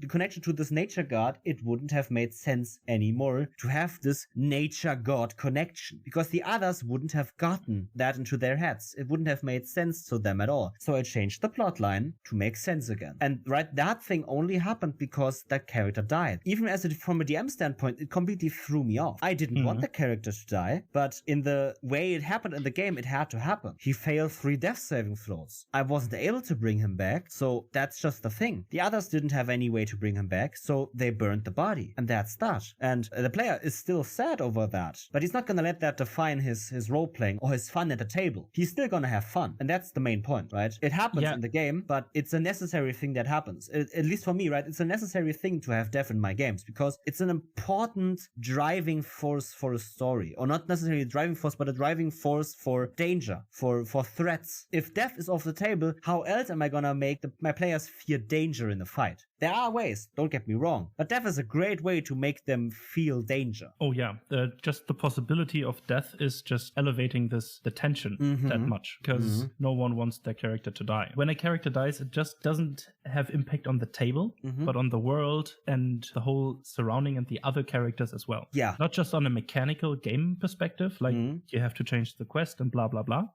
Speaker 1: connection to this nature god, it wouldn't have made sense anymore to have this nature god connection, because the others wouldn't have gotten that into their heads. It wouldn't have made sense to them at all. So I changed the plot line to make sense again. And that thing only happened because that character died. Even from a DM standpoint, it completely threw me off. I didn't want the character to die, but in the way it happened in the game, it had to happen. He failed 3 death saving throws. I wasn't able to bring him back, so that's just the thing. The others didn't have any way to bring him back, so they burned the body. And that's that. And the player is still sad over that, but he's not gonna let that define his role-playing or his fun at the table. He's still gonna have fun, and that's the main point, right? It happens in the game, but it's a necessary thing that happens. At least for me, right? It's a necessary thing to have death in my games, because it's an important driving force for a story. Or not necessarily a driving force, but a driving force for danger, for threats. If death is off the table, how else am I gonna make my players fear danger in the fight? There are ways, don't get me wrong, but death is a great way to make them feel danger.
Speaker 2: Oh yeah, just the possibility of death is just elevating the tension that much, because no one wants their character to die. When a character dies, it just doesn't have impact on the table, but on the world and the whole surrounding and the other characters as well.
Speaker 1: Yeah.
Speaker 2: Not just on a mechanical game perspective, like you have to change the quest and blah, blah, blah,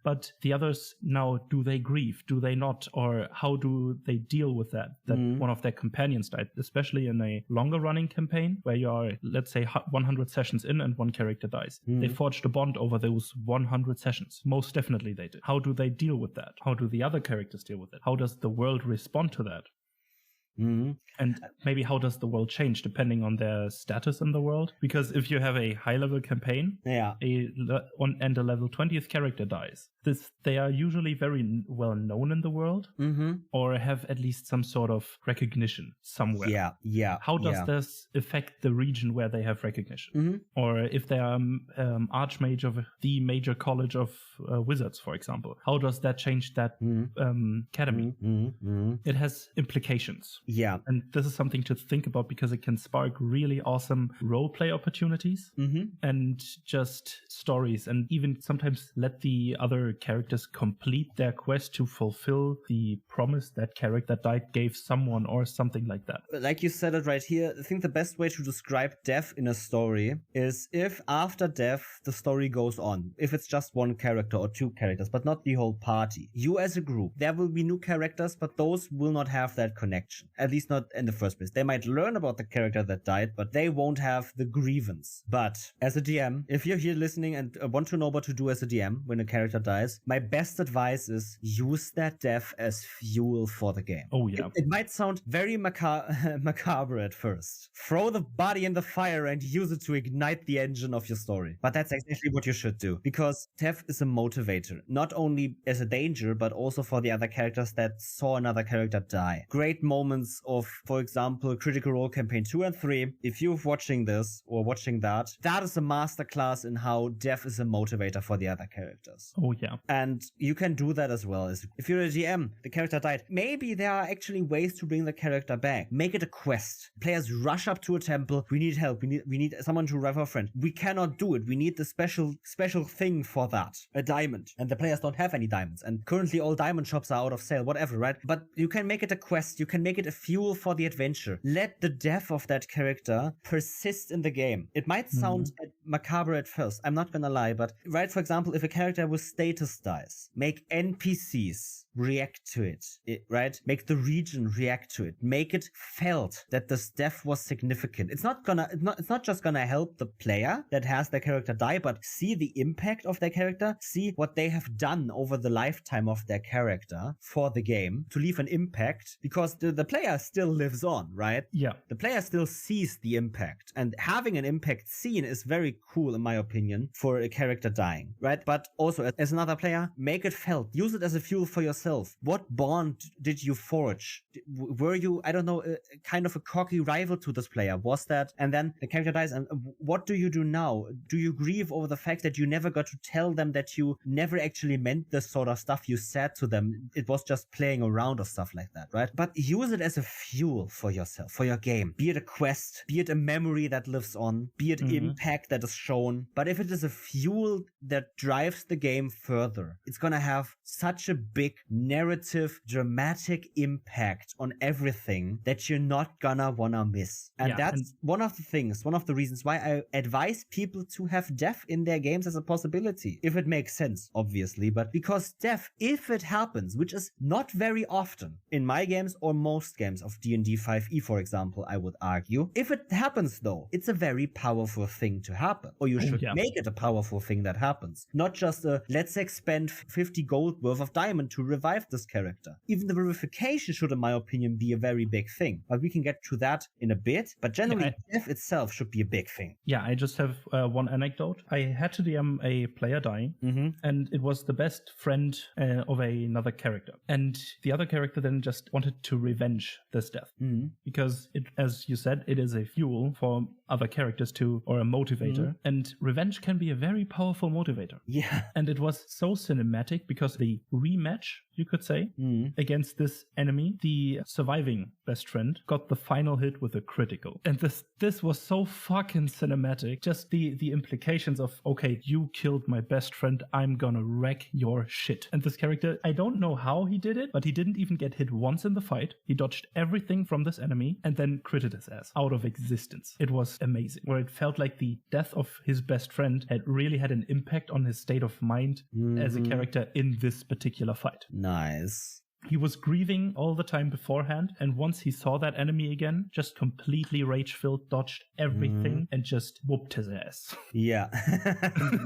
Speaker 2: but the others now, do they grieve? Do they not? Or how do they deal with that one of their companions died, especially in a longer running campaign where you are, let's say, 100 sessions in and one character dies. They forged a bond over those 100 sessions. Most definitely they did. How do they deal with that? How do the other characters deal with it? How does the world respond to that? And maybe how does the world change depending on their status in the world? Because if you have a high-level campaign, and a level 20th character dies, they are usually very well known in the world, or have at least some sort of recognition somewhere. How does this affect the region where they have recognition? Or if they are archmage of the major college of wizards, for example, how does that change that academy? It has implications.
Speaker 1: Yeah.
Speaker 2: And this is something to think about, because it can spark really awesome roleplay opportunities and just stories, and even sometimes let the other characters complete their quest to fulfill the promise that character that died gave someone, or something like that.
Speaker 1: Like you said it right here, I think the best way to describe death in a story is if after death the story goes on. If it's just one character or 2 characters, but not the whole party. You as a group, there will be new characters, but those will not have that connection. At least not in the first place. They might learn about the character that died, but they won't have the grievance. But as a DM, if you're here listening and want to know what to do as a DM when a character dies, my best advice is use that death as fuel for the game.
Speaker 2: Oh yeah.
Speaker 1: It might sound very macabre at first. Throw the body in the fire and use it to ignite the engine of your story. But that's exactly what you should do, because death is a motivator, not only as a danger, but also for the other characters that saw another character die. Great moments of, for example, Critical Role Campaign 2 and 3. If you're watching this or watching that is a masterclass in how death is a motivator for the other characters.
Speaker 2: Oh yeah.
Speaker 1: And you can do that as well. If you're a GM, the character died, maybe there are actually ways to bring the character back. Make it a quest. Players rush up to a temple. We need help. We need someone to revive our friend. We cannot do it. We need the special thing for that. A diamond. And the players don't have any diamonds. And currently all diamond shops are out of sale, whatever, right? But you can make it a quest. You can make it a fuel for the adventure. Let the death of that character persist in the game. It might sound macabre at first, I'm not gonna lie, but right, for example, if a character with status dies, make NPCs react to it, right? Make the region react to it. Make it felt that this death was significant. It's not just gonna help the player that has their character die, but see the impact of their character, see what they have done over the lifetime of their character for the game to leave an impact, because the player still lives on, right?
Speaker 2: Yeah.
Speaker 1: The player still sees the impact, and having an impact scene is very cool, in my opinion, for a character dying, right? But also, as another player, make it felt. Use it as a fuel for yourself. yourself? What bond did you forge? Were you, I don't know, kind of a cocky rival to this player? Was that, and then the character dies, and what do you do now? Do you grieve over the fact that you never got to tell them that you never actually meant this sort of stuff you said to them? It was just playing around or stuff like that, right? But use it as a fuel for yourself, for your game. Be it a quest, be it a memory that lives on, be it impact that is shown. But if it is a fuel that drives the game further, it's gonna have such a big narrative, dramatic impact on everything that you're not gonna wanna miss. And that's one of the reasons why I advise people to have death in their games as a possibility. If it makes sense, obviously, but because death, if it happens, which is not very often in my games or most games of D&D 5e, for example, I would argue. If it happens though, it's a very powerful thing to happen. Or you should make it a powerful thing that happens. Not just a, let's expend 50 gold worth of diamond to revive this character. Even the revivification should, in my opinion, be a very big thing. But we can get to that in a bit. But generally, death itself should be a big thing.
Speaker 2: Yeah, I just have one anecdote. I had to DM a player dying, and it was the best friend of another character. And the other character then just wanted to revenge this death. Because, it, as you said, it is a fuel for other characters too, or a motivator. And revenge can be a very powerful motivator.
Speaker 1: Yeah.
Speaker 2: And it was so cinematic because the rematch, you could say, against this enemy, the surviving best friend got the final hit with a critical. And this was so fucking cinematic. Just the implications of, okay, you killed my best friend, I'm gonna wreck your shit. And this character, I don't know how he did it, but he didn't even get hit once in the fight. He dodged everything from this enemy and then critted his ass out of existence. It was amazing, where it felt like the death of his best friend had really had an impact on his state of mind as a character in this particular fight.
Speaker 1: Nice.
Speaker 2: He was grieving all the time beforehand, and once he saw that enemy again, just completely rage-filled, dodged everything, and just whooped his ass.
Speaker 1: Yeah.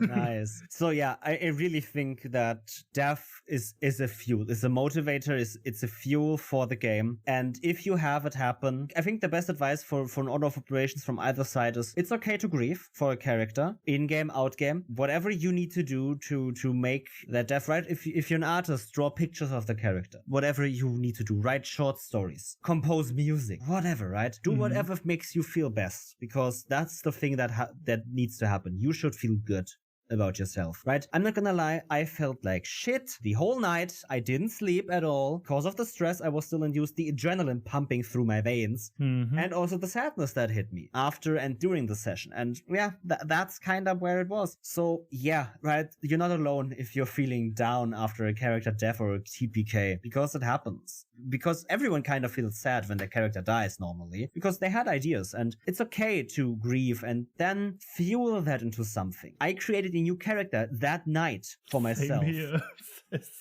Speaker 1: Nice. So yeah, I really think that death is a fuel, is a motivator, it's a fuel for the game. And if you have it happen, I think the best advice for an order of operations from either side is it's okay to grieve for a character, in-game, out-game, whatever you need to do to make that death right. If you're an artist, draw pictures of the character. Whatever you need to do, write short stories, compose music, whatever, right? Do whatever makes you feel best, because that's the thing that needs to happen. You should feel good about yourself, right? I'm not gonna lie, I felt like shit the whole night. I didn't sleep at all. Because of the stress, I was still induced, the adrenaline pumping through my veins, and also the sadness that hit me after and during the session. And yeah, that's kind of where it was. So yeah, right? You're not alone if you're feeling down after a character death or a TPK, because it happens. Because everyone kind of feels sad when their character dies normally, because they had ideas, and it's okay to grieve and then fuel that into something. I created a new character that night for myself.
Speaker 2: Same here.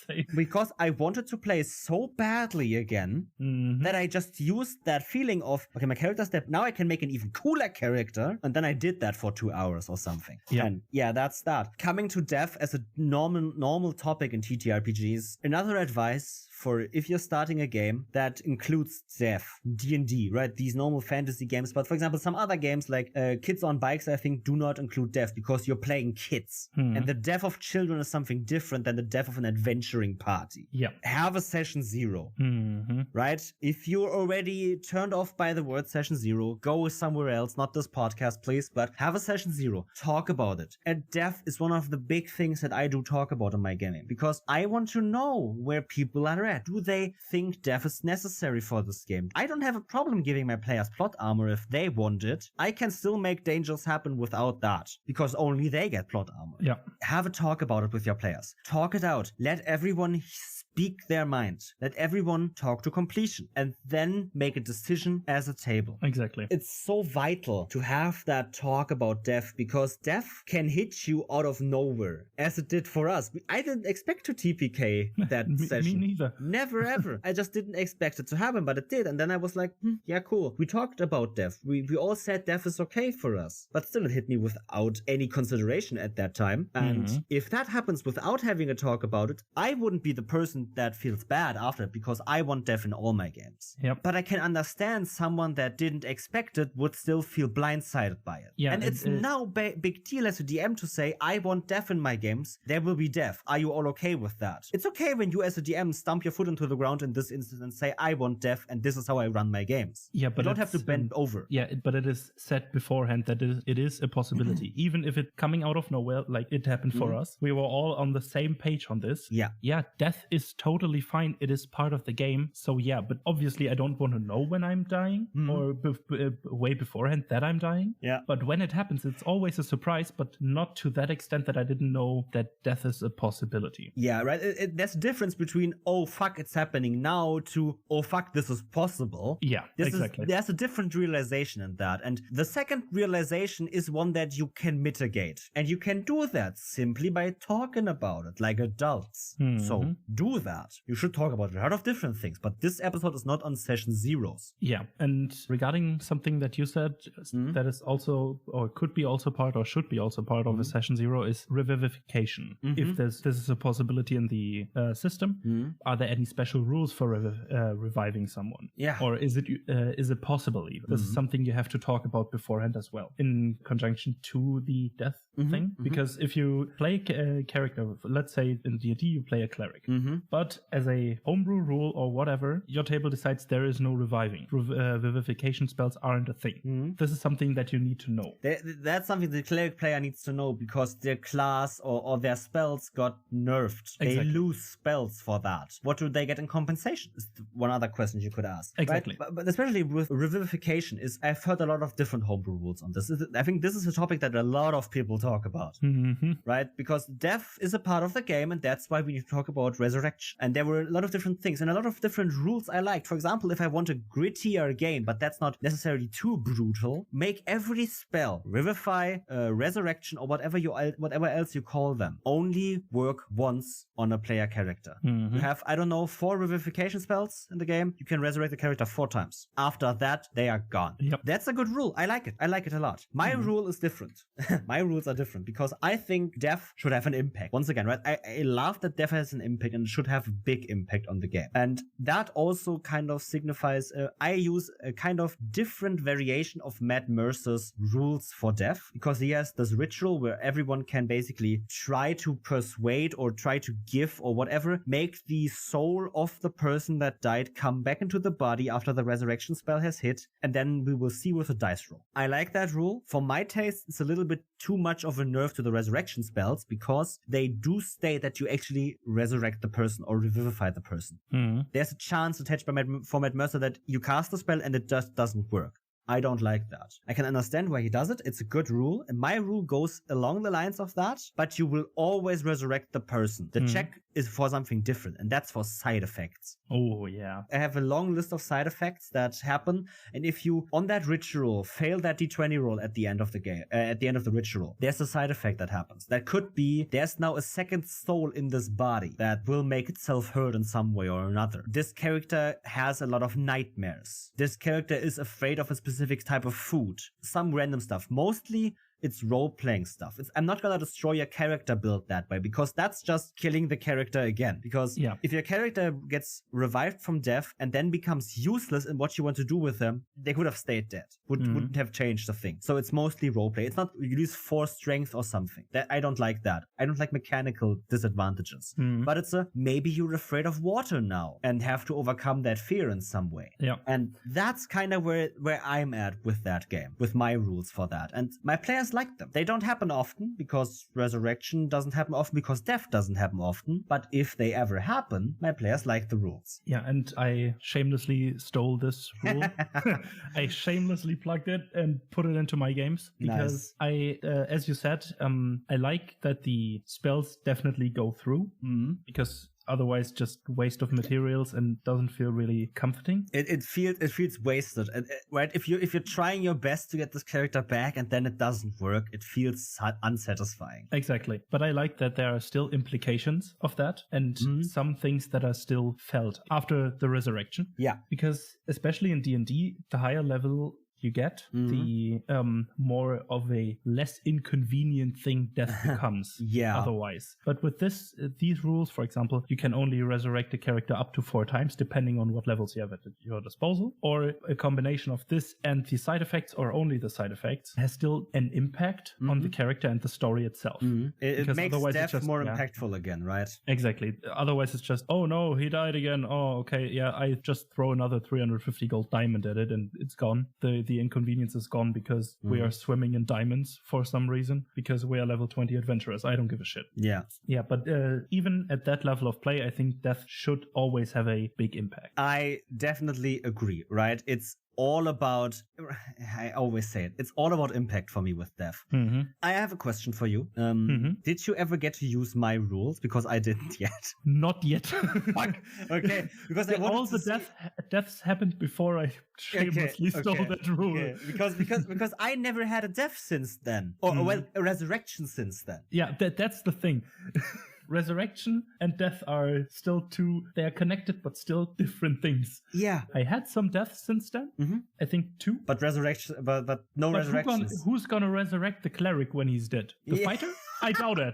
Speaker 2: Same.
Speaker 1: Because I wanted to play so badly again that I just used that feeling of, okay, my character's dead, now I can make an even cooler character, and then I did that for 2 hours or something.
Speaker 2: Yeah.
Speaker 1: And yeah, that's that. Coming to death as a normal topic in TTRPGs, another advice for if you're starting a game that includes death, D&D, right? These normal fantasy games. But for example, some other games like Kids on Bikes, I think, do not include death because you're playing kids. And the death of children is something different than the death of an adventuring party.
Speaker 2: Yeah.
Speaker 1: Have a session 0, right? If you're already turned off by the word session 0, go somewhere else, not this podcast, please, but have a session 0. Talk about it. And death is one of the big things that I do talk about in my gaming, because I want to know where people are at. Do they think death is necessary for this game? I don't have a problem giving my players plot armor if they want it. I can still make dangers happen without that, because only they get plot armor.
Speaker 2: Yeah.
Speaker 1: Have a talk about it with your players. Talk it out. Let everyone speak their mind. Let everyone talk to completion, and then make a decision as a table.
Speaker 2: Exactly.
Speaker 1: It's so vital to have that talk about death, because death can hit you out of nowhere, as it did for us. I didn't expect to TPK that session.
Speaker 2: Me neither.
Speaker 1: Never ever. I just didn't expect it to happen, but it did. And then I was like, yeah, cool. We talked about death. We all said death is okay for us. But still, it hit me without any consideration at that time. And if that happens without having a talk about it, I wouldn't be the person that feels bad after it because I want death in all my games.
Speaker 2: Yep.
Speaker 1: But I can understand someone that didn't expect it would still feel blindsided by it.
Speaker 2: Yeah,
Speaker 1: and it's now big deal as a DM to say, I want death in my games. There will be death. Are you all okay with that? It's okay when you as a DM stamp your foot into the ground in this instance and say, I want death and this is how I run my games.
Speaker 2: Yeah, but
Speaker 1: you don't have to bend over.
Speaker 2: Yeah, but it is said beforehand that it is a possibility. Even if it coming out of nowhere, like it happened for us, we were all on the same page on this.
Speaker 1: Yeah.
Speaker 2: Yeah, death is totally fine. It is part of the game. So yeah, but obviously I don't want to know when I'm dying or way beforehand that I'm dying.
Speaker 1: Yeah.
Speaker 2: But when it happens, it's always a surprise, but not to that extent that I didn't know that death is a possibility.
Speaker 1: Yeah, right. There's a difference between, oh, fuck, it's happening now to, oh, fuck, this is possible.
Speaker 2: Yeah, exactly.
Speaker 1: There's a different realization in that. And the second realization is one that you can mitigate. And you can do that simply by talking about it like adults. So do that. You should talk about a lot of different things, but this episode is not on session zeros.
Speaker 2: Yeah. And regarding something that you said that is also, or could be also part, or should be also part of a session zero is revivification. If this is a possibility in the system, are there any special rules for reviving someone?
Speaker 1: Yeah.
Speaker 2: Or is it possible even? This is something you have to talk about beforehand as well, in conjunction to the death thing. Because if you play a character, let's say in D&D you play a cleric, but as a homebrew rule or whatever, your table decides there is no reviving. Vivification spells aren't a thing. This is something that you need to know.
Speaker 1: That's something the cleric player needs to know because their class or their spells got nerfed.
Speaker 2: Exactly.
Speaker 1: They lose spells for that. What do they get in compensation? Is one other question you could ask.
Speaker 2: Exactly.
Speaker 1: Right? But especially with revivification, I've heard a lot of different homebrew rules on this. I think this is a topic that a lot of people talk about, right? Because death is a part of the game, and that's why we need to talk about resurrection. And there were a lot of different things and a lot of different rules I liked. For example, if I want a grittier game, but that's not necessarily too brutal, make every spell, revivify, resurrection, or whatever else you call them, only work once on a player character. You have, I don't know, 4 revivification spells in the game. You can resurrect the character 4 times. After that, they are gone.
Speaker 2: Yep.
Speaker 1: That's a good rule. I like it. I like it a lot. My rule is different. My rules are different because I think death should have an impact. Once again, right? I love that death has an impact and should have a big impact on the game. And that also kind of signifies, I use a kind of different variation of Matt Mercer's rules for death, because he has this ritual where everyone can basically try to persuade or try to give or whatever, make the soul of the person that died come back into the body after the resurrection spell has hit, and then we will see with a dice roll. I like that rule. For my taste, it's a little bit too much of a nerf to the resurrection spells because they do state that you actually resurrect the person or revivify the person. There's a chance attached for Matt Mercer that you cast the spell and it just doesn't work. I don't like that. I can understand why he does it. It's a good rule. And my rule goes along the lines of that, but you will always resurrect the person. The check is for something different, and that's for side effects.
Speaker 2: Oh, yeah.
Speaker 1: I have a long list of side effects that happen, and if you, on that ritual, fail that d20 roll at the end of the game, at the end of the ritual, there's a side effect that happens. That could be, there's now a second soul in this body that will make itself hurt in some way or another. This character has a lot of nightmares. This character is afraid of a specific type of food. Some random stuff. Mostly, it's role-playing stuff. I'm not gonna destroy your character build that way, because that's just killing the character again. Because if your character gets revived from death and then becomes useless in what you want to do with them, they could have stayed dead. Wouldn't have changed the thing. So it's mostly roleplay. It's not you lose 4 strength or something. I don't like that. I don't like mechanical disadvantages. But it's maybe you're afraid of water now and have to overcome that fear in some way.
Speaker 2: Yeah.
Speaker 1: And that's kind of where I'm at with that game, with my rules for that. And my players like them. They don't happen often because resurrection doesn't happen often because death doesn't happen often. But if they ever happen, my players like the rules.
Speaker 2: Yeah, and I shamelessly stole this rule. I shamelessly plugged it and put it into my games because I, as you said, I like that the spells definitely go through because otherwise just waste of materials and doesn't feel really comforting.
Speaker 1: It feels wasted, right? If you're trying your best to get this character back and then it doesn't work, it feels unsatisfying.
Speaker 2: Exactly. But I like that there are still implications of that and some things that are still felt after the resurrection.
Speaker 1: Yeah.
Speaker 2: Because especially in D&D, the higher level you get, the more of a less inconvenient thing death becomes. Otherwise. But with these rules, for example, you can only resurrect a character up to 4 times, depending on what levels you have at your disposal. Or a combination of this and the side effects, or only the side effects, has still an impact on the character and the story itself.
Speaker 1: It makes death more impactful again, right?
Speaker 2: Exactly. Otherwise, it's just, oh no, he died again. Oh, okay, yeah, I just throw another 350 gold diamond at it and it's gone. The inconvenience is gone because we are swimming in diamonds for some reason, because we are level 20 adventurers. I don't give a shit. Yeah, but even at that level of play, I think death should always have a big impact.
Speaker 1: I definitely agree, right? It's all about, I always say it, it's all about impact for me with death. I have a question for you. Did you ever get to use my rules? Because I didn't yet.
Speaker 2: Not yet.
Speaker 1: Fuck. Okay. Because
Speaker 2: all the deaths happened before I shamelessly stole that rule.
Speaker 1: Okay. Because I never had a death since then. Or well, a resurrection since then.
Speaker 2: Yeah, that's the thing. Resurrection and death are still they are connected, but still different things.
Speaker 1: Yeah.
Speaker 2: I had some deaths since then. I think 2.
Speaker 1: But no resurrections.
Speaker 2: Who's gonna resurrect the cleric when he's dead? The fighter? I doubt it.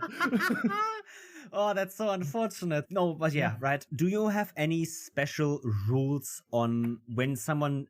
Speaker 1: Oh, that's so unfortunate. No, but yeah, right. Do you have any special rules on when someone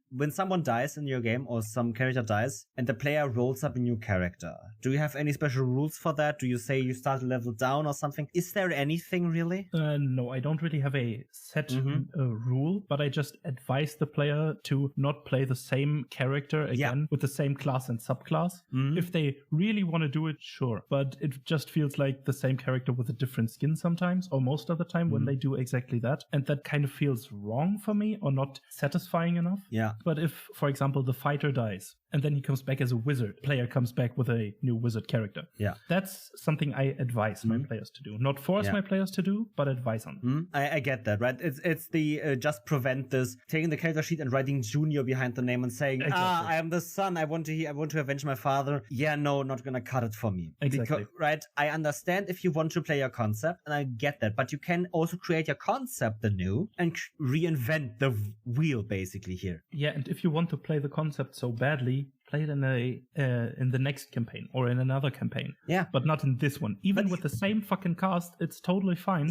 Speaker 1: dies in your game, or some character dies and the player rolls up a new character? Do you have any special rules for that? Do you say you start a level down or something? Is there anything really?
Speaker 2: No, I don't really have a set rule, but I just advise the player to not play the same character again with the same class and subclass. If they really want to do it, sure. But it just feels like the same character with a different skin sometimes, or most of the time when they do exactly that. And that kind of feels wrong for me, or not satisfying enough.
Speaker 1: Yeah.
Speaker 2: But if, for example, the fighter dies and then he comes back as a wizard, player comes back with a new wizard character.
Speaker 1: Yeah.
Speaker 2: That's something I advise my players to do. Not force my players to do, but advise on them.
Speaker 1: I get that, right? It's the just prevent this, taking the character sheet and writing junior behind the name and saying, I am the son, I want to avenge my father. Yeah, no, not gonna cut it for me.
Speaker 2: Exactly.
Speaker 1: Because, right? I understand if you want to play your concept, and I get that, but you can also create your concept anew and reinvent the wheel basically here.
Speaker 2: Yeah, and if you want to play the concept so badly, play it in the next campaign or in another campaign.
Speaker 1: Yeah.
Speaker 2: But not in this one. Even with the same fucking cast, it's totally fine.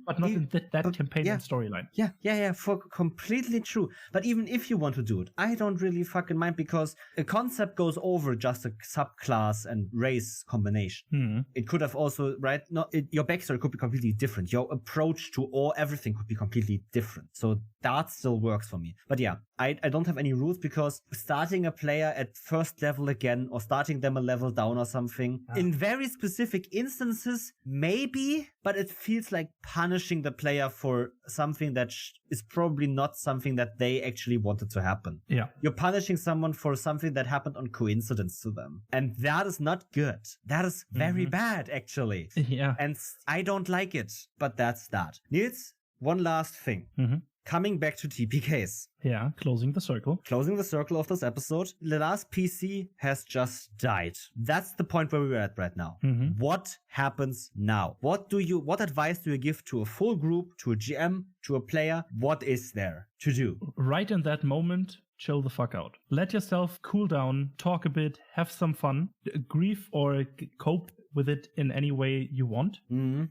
Speaker 2: But not in that campaign and storyline.
Speaker 1: Yeah, for completely true. But even if you want to do it, I don't really fucking mind, because a concept goes over just a subclass and race combination. It could have also, right? Your backstory could be completely different. Your approach to everything could be completely different. So that still works for me. But yeah, I don't have any rules, because starting a player at first level again, or starting them a level down or something, in very specific instances, maybe, but it feels like punishing the player for something that is probably not something that they actually wanted to happen.
Speaker 2: Yeah.
Speaker 1: You're punishing someone for something that happened on coincidence to them. And that is not good. That is very bad, actually.
Speaker 2: Yeah.
Speaker 1: And I don't like it, but that's that. Niels, one last thing. Coming back to TPKs.
Speaker 2: Yeah, closing the circle.
Speaker 1: Closing the circle of this episode. The last PC has just died. That's the point where we're at right now. What happens now? What advice do you give to a full group, to a GM, to a player? What is there to do?
Speaker 2: Right in that moment, chill the fuck out. Let yourself cool down, talk a bit, have some fun, grieve or cope with it in any way you want.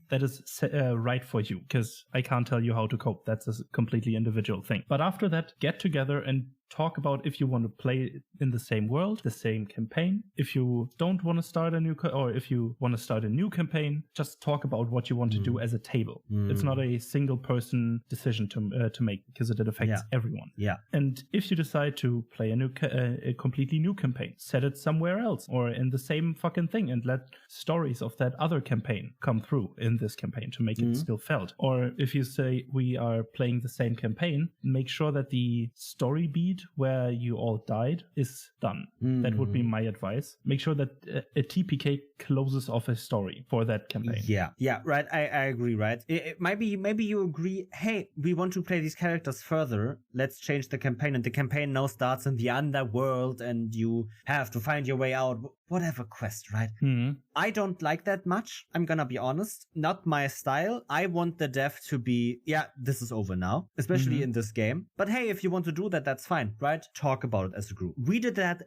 Speaker 2: That is right for you, because I can't tell you how to cope. That's a completely individual thing. But after that, get together and talk about if you want to play in the same world, the same campaign. If you don't want to start or if you want to start a new campaign, just talk about what you want to do as a table. It's not a single person decision to make, because it affects everyone.
Speaker 1: Yeah.
Speaker 2: And if you decide to play a completely new campaign, set it somewhere else or in the same fucking thing, and let stories of that other campaign come through in this campaign to make it still felt. Or if you say we are playing the same campaign, make sure that the story beat where you all died is done. That would be my advice. Make sure that a TPK closes off a story for that campaign.
Speaker 1: Yeah, right. I agree, right? It might be, maybe you agree, hey, we want to play these characters further. Let's change the campaign. And the campaign now starts in the underworld and you have to find your way out. Whatever quest, right?
Speaker 2: Mm-hmm.
Speaker 1: I don't like that much. I'm gonna be honest. Not my style. I want the dev to be, yeah, this is over now, especially in this game. But hey, if you want to do that, that's fine, right? Talk about it as a group. We did that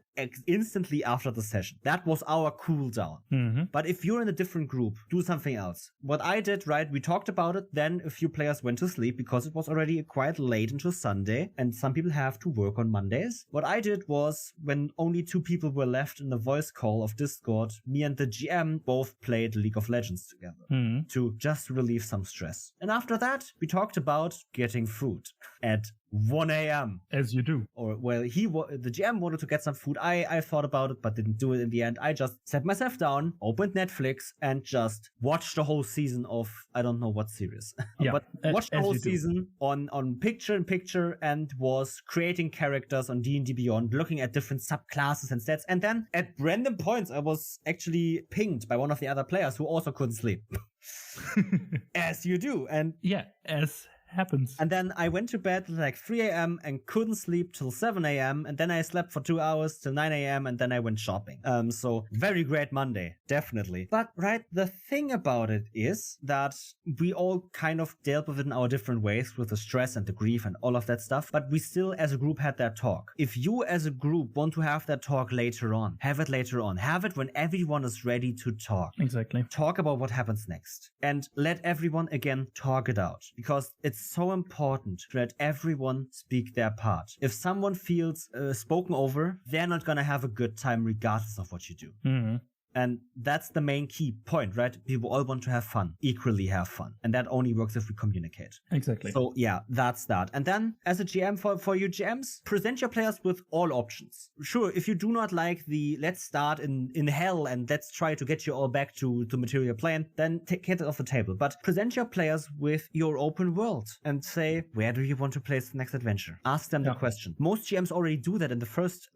Speaker 1: instantly after the session. That was our cooldown.
Speaker 2: Mm-hmm.
Speaker 1: But if you're in a different group, do something else. What I did, right, we talked about it, then a few players went to sleep because it was already quite late into Sunday, and some people have to work on Mondays. What I did was, when only 2 people were left in the voice call of Discord, me and the GM both played League of Legends together to just relieve some stress. And after that, we talked about getting food at 1 a.m.
Speaker 2: As you do.
Speaker 1: Or, well, the GM wanted to get some food. I thought about it, but didn't do it in the end. I just sat myself down, opened Netflix, and just watched the whole season of, I don't know what series.
Speaker 2: Yeah,
Speaker 1: but watched the whole season on picture-in-picture and was creating characters on D&D Beyond, looking at different subclasses and stats. And then at random points, I was actually pinged by one of the other players who also couldn't sleep. As you do. And
Speaker 2: yeah, as happens.
Speaker 1: And then I went to bed at like 3 a.m. and couldn't sleep till 7 a.m. And then I slept for 2 hours till 9 a.m. and then I went shopping. So very great Monday, definitely. But right, the thing about it is that we all kind of dealt with it in our different ways with the stress and the grief and all of that stuff. But we still as a group had that talk. If you as a group want to have that talk later on, have it later on. Have it when everyone is ready to talk.
Speaker 2: Exactly.
Speaker 1: Talk about what happens next. And let everyone again talk it out. Because it's so important to let everyone speak their part. If someone feels spoken over, they're not gonna have a good time regardless of what you do.
Speaker 2: Mm-hmm.
Speaker 1: And that's the main key point, right? People all want to have fun, equally have fun. And that only works if we communicate.
Speaker 2: Exactly.
Speaker 1: So yeah, that's that. And then as a GM for you GMs, present your players with all options. Sure, if you do not like the let's start in hell and let's try to get you all back to material plane, then take it off the table. But present your players with your open world and say, where do you want to place the next adventure? Ask them the question. Most GMs already do that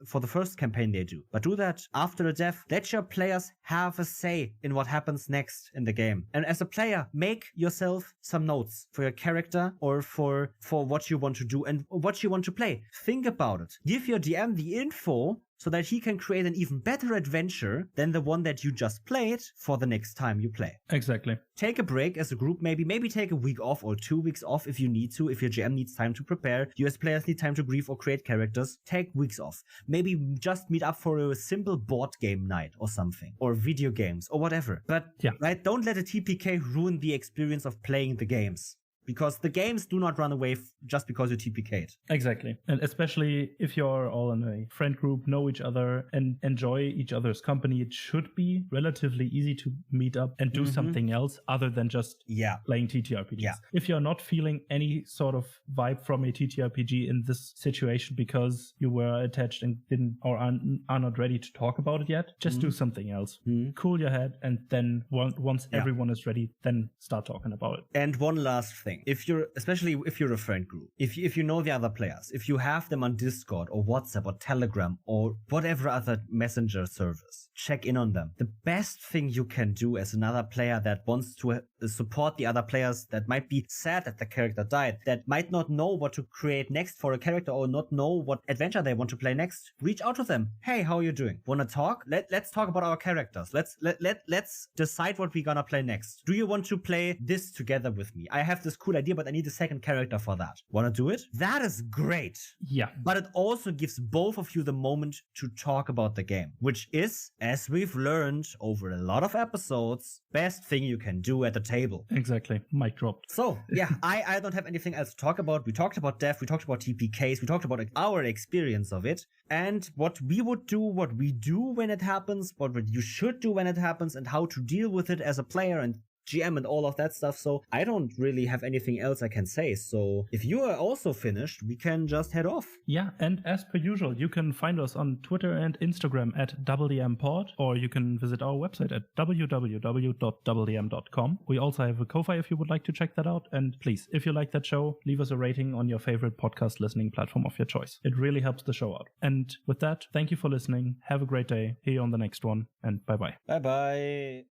Speaker 1: for the first campaign they do. But do that after the dev. Let your players have a say in what happens next in the game. And as a player, make yourself some notes for your character or for what you want to do and what you want to play. Think about it. Give your DM the info so that he can create an even better adventure than the one that you just played for the next time you play.
Speaker 2: Exactly. Take
Speaker 1: a break as a group, maybe take a week off or 2 weeks off if you need to, if your GM needs time to prepare, you as players need time to grieve or create characters, take weeks off. Maybe just meet up for a simple board game night or something, or video games or whatever. But right, don't let a TPK ruin the experience of playing the games. Because the games do not run away just because you TPK'd.
Speaker 2: Exactly. And especially if you're all in a friend group, know each other, and enjoy each other's company, it should be relatively easy to meet up and do something else other than just playing TTRPGs.
Speaker 1: Yeah.
Speaker 2: If you're not feeling any sort of vibe from a TTRPG in this situation because you were attached and didn't or are not ready to talk about it yet, just do something else. Cool your head, and then once everyone is ready, then start talking about it.
Speaker 1: And one last thing. Especially if you're a friend group, if you know the other players, if you have them on Discord or WhatsApp or Telegram or whatever other messenger service, check in on them. The best thing you can do as another player that wants to support the other players that might be sad that the character died, that might not know what to create next for a character or not know what adventure they want to play next, reach out to them. Hey, how are you doing? Wanna talk? Let's talk about our characters. Let's decide what we're gonna play next. Do you want to play this together with me? I have this cool idea, but I need a second character for that. Wanna do it? That is great.
Speaker 2: Yeah.
Speaker 1: But it also gives both of you the moment to talk about the game, which is, as we've learned over a lot of episodes, best thing you can do at the table.
Speaker 2: Exactly. Mic dropped.
Speaker 1: So, yeah, I don't have anything else to talk about. We talked about dev, we talked about TPKs, we talked about our experience of it, and what we would do, what we do when it happens, what you should do when it happens, and how to deal with it as a player and GM and all of that stuff. So I don't really have anything else I can say. So if you are also finished, we can just head off.
Speaker 2: Yeah, and as per usual, you can find us on Twitter and Instagram at DoubleDMPod, or you can visit our website at www.doubledm.com. We also have a Ko-Fi if you would like to check that out. And please, if you like that show, leave us a rating on your favorite podcast listening platform of your choice. It really helps the show out. And with that, thank you for listening. Have a great day. See you on the next one, and bye-bye.
Speaker 1: Bye-bye.